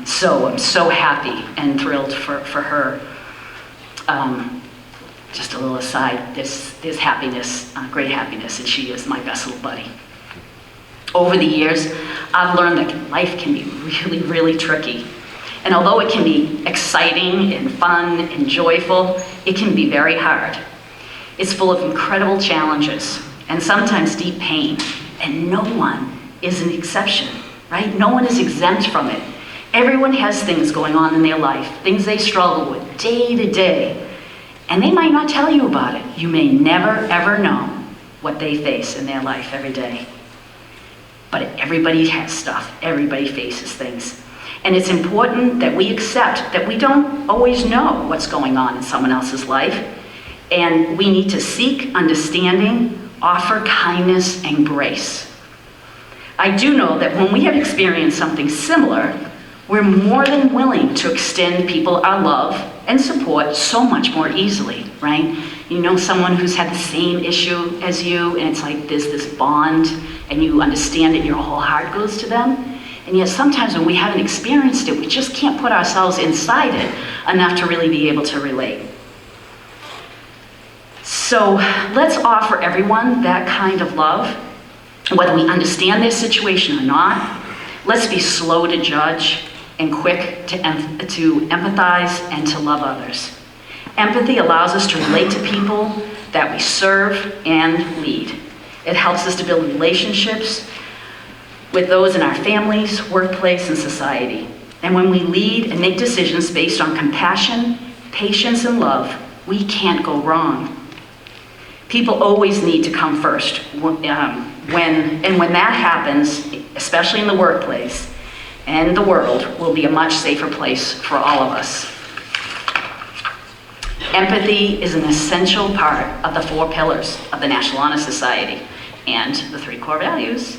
So I'm so happy and thrilled for her. Just a little aside, there's happiness, great happiness, and she is my best little buddy. Over the years, I've learned that life can be really, really tricky. And although it can be exciting and fun and joyful, it can be very hard. It's full of incredible challenges and sometimes deep pain, and no one is an exception, right? No one is exempt from it. Everyone has things going on in their life, things they struggle with day to day, and they might not tell you about it. You may never, ever know what they face in their life every day. But everybody has stuff. Everybody faces things. And it's important that we accept that we don't always know what's going on in someone else's life, and we need to seek understanding, offer kindness and grace. I do know that when we have experienced something similar, we're more than willing to extend people our love and support so much more easily, right? You know someone who's had the same issue as you, and it's like there's this bond, and you understand it, your whole heart goes to them. And yet sometimes when we haven't experienced it, we just can't put ourselves inside it enough to really be able to relate. So let's offer everyone that kind of love, whether we understand their situation or not. Let's be slow to judge and quick to empathize and to love others. Empathy allows us to relate to people that we serve and lead. It helps us to build relationships with those in our families, workplace, and society. And when we lead and make decisions based on compassion, patience, and love, we can't go wrong. People always need to come first. When that happens, especially in the workplace, and the world will be a much safer place for all of us. Empathy is an essential part of the 4 pillars of the National Honor Society and the 3 core values.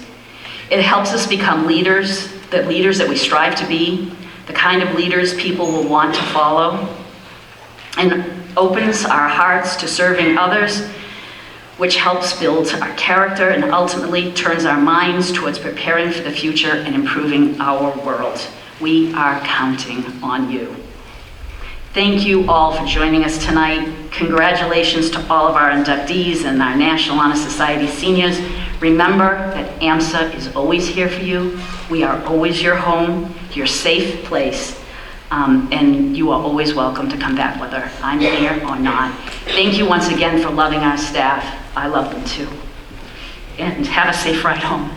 It helps us become leaders that we strive to be, the kind of leaders people will want to follow, and opens our hearts to serving others, which helps build our character and ultimately turns our minds towards preparing for the future and improving our world. We are counting on you. Thank you all for joining us tonight. Congratulations to all of our inductees and our National Honor Society seniors. Remember that AMSA is always here for you. We are always your home, your safe place. And you are always welcome to come back, whether I'm here or not. Thank you once again for loving our staff. I love them too. And have a safe ride home.